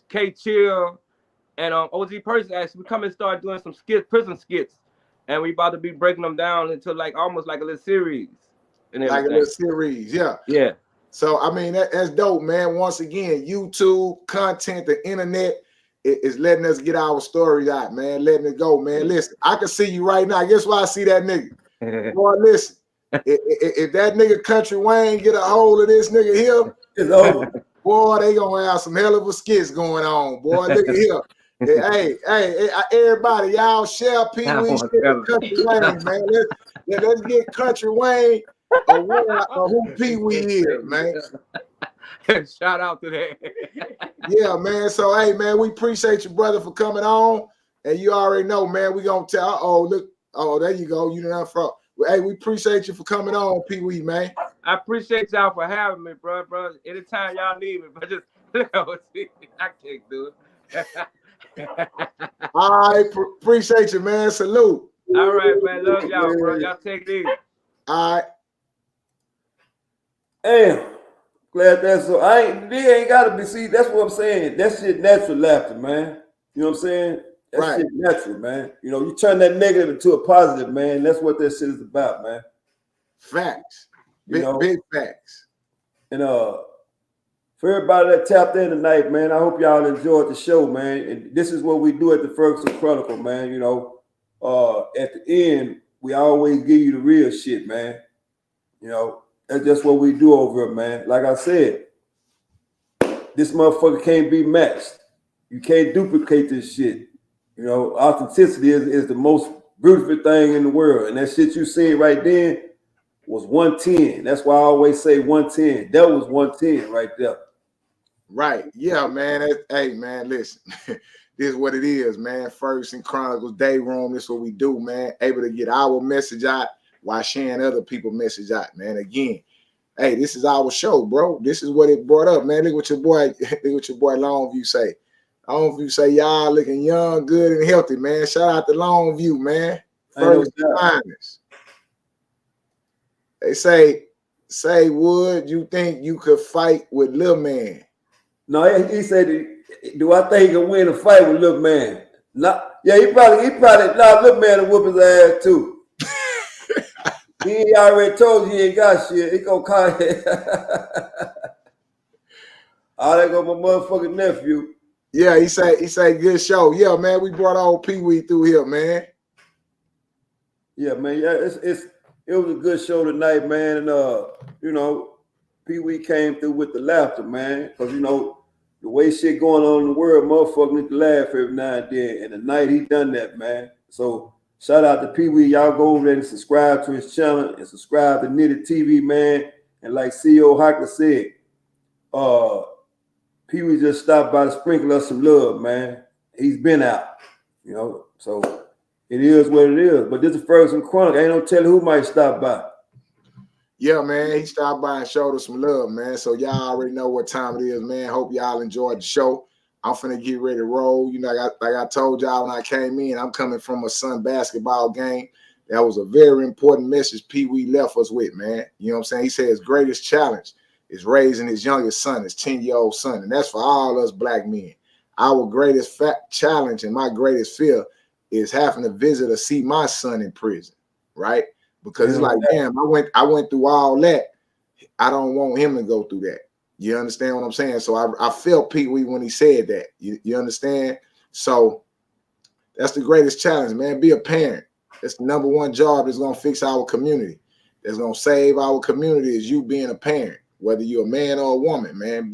K Chill and OG Percy. Actually, we come and start doing some prison skits, and we about to be breaking them down into like almost like a little series. Like a little series, yeah. Yeah. So I mean that's dope, man. Once again, YouTube content, the internet is letting us get our stories out, man. Letting it go, man. Listen, I can see you right now. Guess why I see that nigga? Boy, listen. If that nigga Country Wayne get a hold of this nigga here, it's over. Boy, they gonna have some hell of a skits going on. Boy, look at here. Hey, everybody, y'all share PeeWee Country Wayne, man. Let's get Country Wayne aware of who PeeWee is, man. Shout out to that. Yeah, man. So, hey, man, we appreciate you, brother, for coming on. And you already know, man, we gonna tell. Look. Oh, there you go. You know from. Hey, we appreciate you for coming on, PeeWee, man. I appreciate y'all for having me, bro. Anytime y'all need me, but just I can't do it. I appreciate you, man. Salute. All right, man. Love y'all, bro. Y'all take it easy. All right. Damn. Glad that's so. They ain't gotta be. See, that's what I'm saying. That shit natural laughter, man. You know what I'm saying? That shit natural, man. You know, you turn that negative into a positive, man. That's what that shit is about, man. Facts. Big facts. And for everybody that tapped in tonight, man, I hope y'all enjoyed the show, man. And this is what we do at the Ferguson Chronicle, man. You know, at the end, we always give you the real shit, man. You know, that's just what we do over here, man. Like I said, this motherfucker can't be matched. You can't duplicate this shit. You know, authenticity is the most beautiful thing in the world. And that shit you seen right then was 110. That's why I always say 110. That was 110 right there. Right. Yeah, man. Hey, man, listen. This is what it is, man. Ferguson Chronicles Dayroom. This is what we do, man. Able to get our message out while sharing other people's message out, man. Again, hey, this is our show, bro. This is what it brought up, man. Look what your boy Longview say. Longview say y'all looking young, good, and healthy, man. Shout out to Longview, man. Ferguson Finest. They say, Wood, you think you could fight with Lil Man? No, he said, do I think he can win a fight with Lil Man? No, yeah, he probably Lil Man will whoop his ass too. He already told you he ain't got shit. He gonna call it. Oh, there go my motherfucking nephew. Yeah, he say good show. Yeah, man, we brought old PeeWee through here, man. Yeah, man. Yeah, it was a good show tonight, man. And you know, PeeWee came through with the laughter, man. Cause you know, the way shit going on in the world, motherfuckers need to laugh every now and then. And tonight he done that, man. So shout out to PeeWee. Y'all go over there and subscribe to his channel and subscribe to Nitty TV, man. And like CEO Hockler said, PeeWee just stopped by to sprinkle us some love, man. He's been out, you know. So it is what it is. But this is Ferguson Chronicle. Ain't no telling who might stop by. Yeah, man. He stopped by and showed us some love, man. So y'all already know what time it is, man. Hope y'all enjoyed the show. I'm finna get ready to roll. You know, like I told y'all when I came in, I'm coming from a Sun basketball game. That was a very important message PeeWee left us with, man. You know what I'm saying? He said his greatest challenge is raising his youngest son, his 10-year-old son. And that's for all us black men. Our greatest challenge and my greatest fear is having to visit or see my son in prison. right? Because it's like, damn, I went through all that. I don't want him to go through that. You understand what I'm saying? So I felt PeeWee when he said that. You understand? So that's the greatest challenge, man. Be a parent. That's the #1 job that's gonna fix our community. That's gonna save our community is you being a parent, whether you're a man or a woman, man.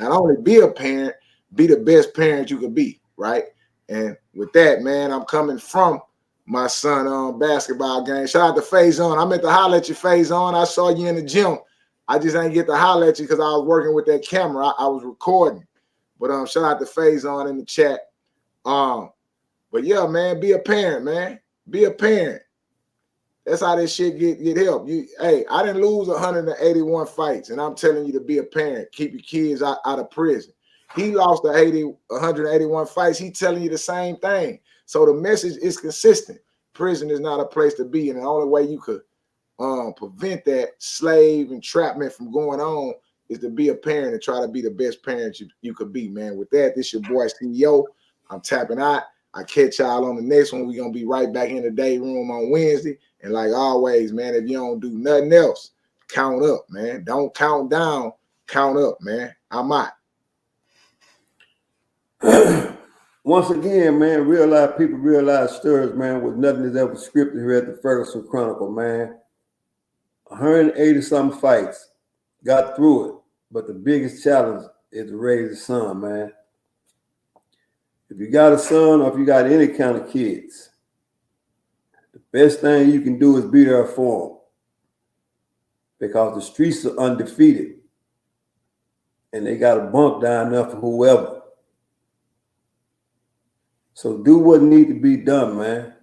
Not only be a parent, be the best parent you could be, right? And with that, man, I'm coming from my son basketball game. Shout out to Faison. I meant to holler at you, Faison. I saw you in the gym. I just ain't get to holler at you because I was working with that camera. I was recording. But shout out to Faison in the chat. But yeah, man, be a parent, man. Be a parent. That's how this shit get help. Hey, I didn't lose 181 fights, and I'm telling you to be a parent. Keep your kids out of prison. He lost 181 fights. He telling you the same thing. So the message is consistent. Prison is not a place to be, and the only way you could prevent that slave entrapment from going on is to be a parent and try to be the best parent you could be, man. With that, this your boy CEO. I'm tapping out. I catch y'all on the next one. We're going to be right back in the day room on Wednesday. And like always, man, if you don't do nothing else, count up, man. Don't count down. Count up, man. I'm out. Once again, man, people realize stories, man, with nothing is ever scripted here at the Ferguson Chronicle, man. 180-something fights. Got through it. But the biggest challenge is to raise a son, man. If you got a son or if you got any kind of kids, the best thing you can do is be there for them. Because the streets are undefeated. And they got a bunk down there for whoever. So do what needs to be done, man.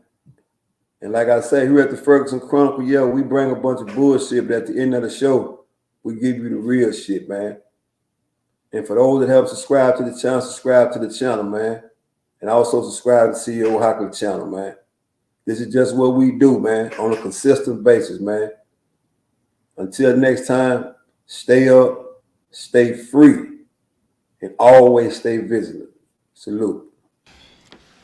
And like I say, here at the Ferguson Chronicle, yeah, we bring a bunch of bullshit, but at the end of the show, we give you the real shit, man. And for those that have subscribed to the channel, subscribe to the channel, man. And also subscribe to CEO Hockey channel, man. This is just what we do, man, on a consistent basis, man. Until next time, stay up, stay free, and always stay vigilant. Salute.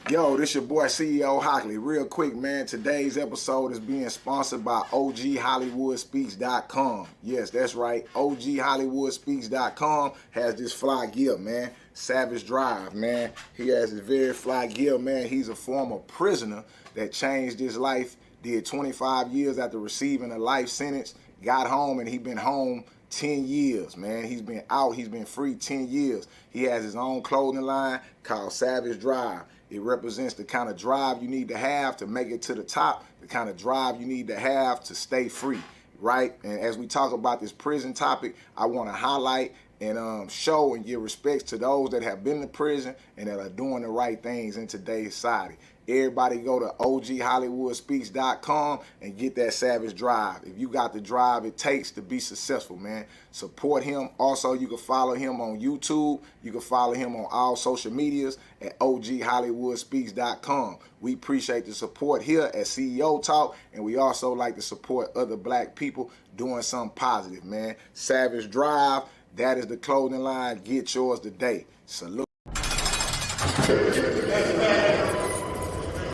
Yo, this your boy CEO Hockley. Real quick, man, today's episode is being sponsored by OGHollywoodspeaks.com. Yes, that's right. OGHollywoodspeaks.com has this fly gear, man. Savage Drive, man. He has this very fly gear, man. He's a former prisoner that changed his life, did 25 years after receiving a life sentence, got home, and he been home 10 years, man. He's been out. He's been free 10 years. He has his own clothing line called Savage Drive. It represents the kind of drive you need to have to make it to the top, the kind of drive you need to have to stay free, right? And as we talk about this prison topic, I want to highlight and show and give respects to those that have been to prison and that are doing the right things in today's society. Everybody go to OGHollywoodspeaks.com and get that Savage Drive. If you got the drive it takes to be successful, man, support him. Also, you can follow him on YouTube. You can follow him on all social medias at OGHollywoodspeaks.com. We appreciate the support here at CEO Talk, and we also like to support other black people doing something positive, man. Savage Drive, that is the clothing line. Get yours today. Salute.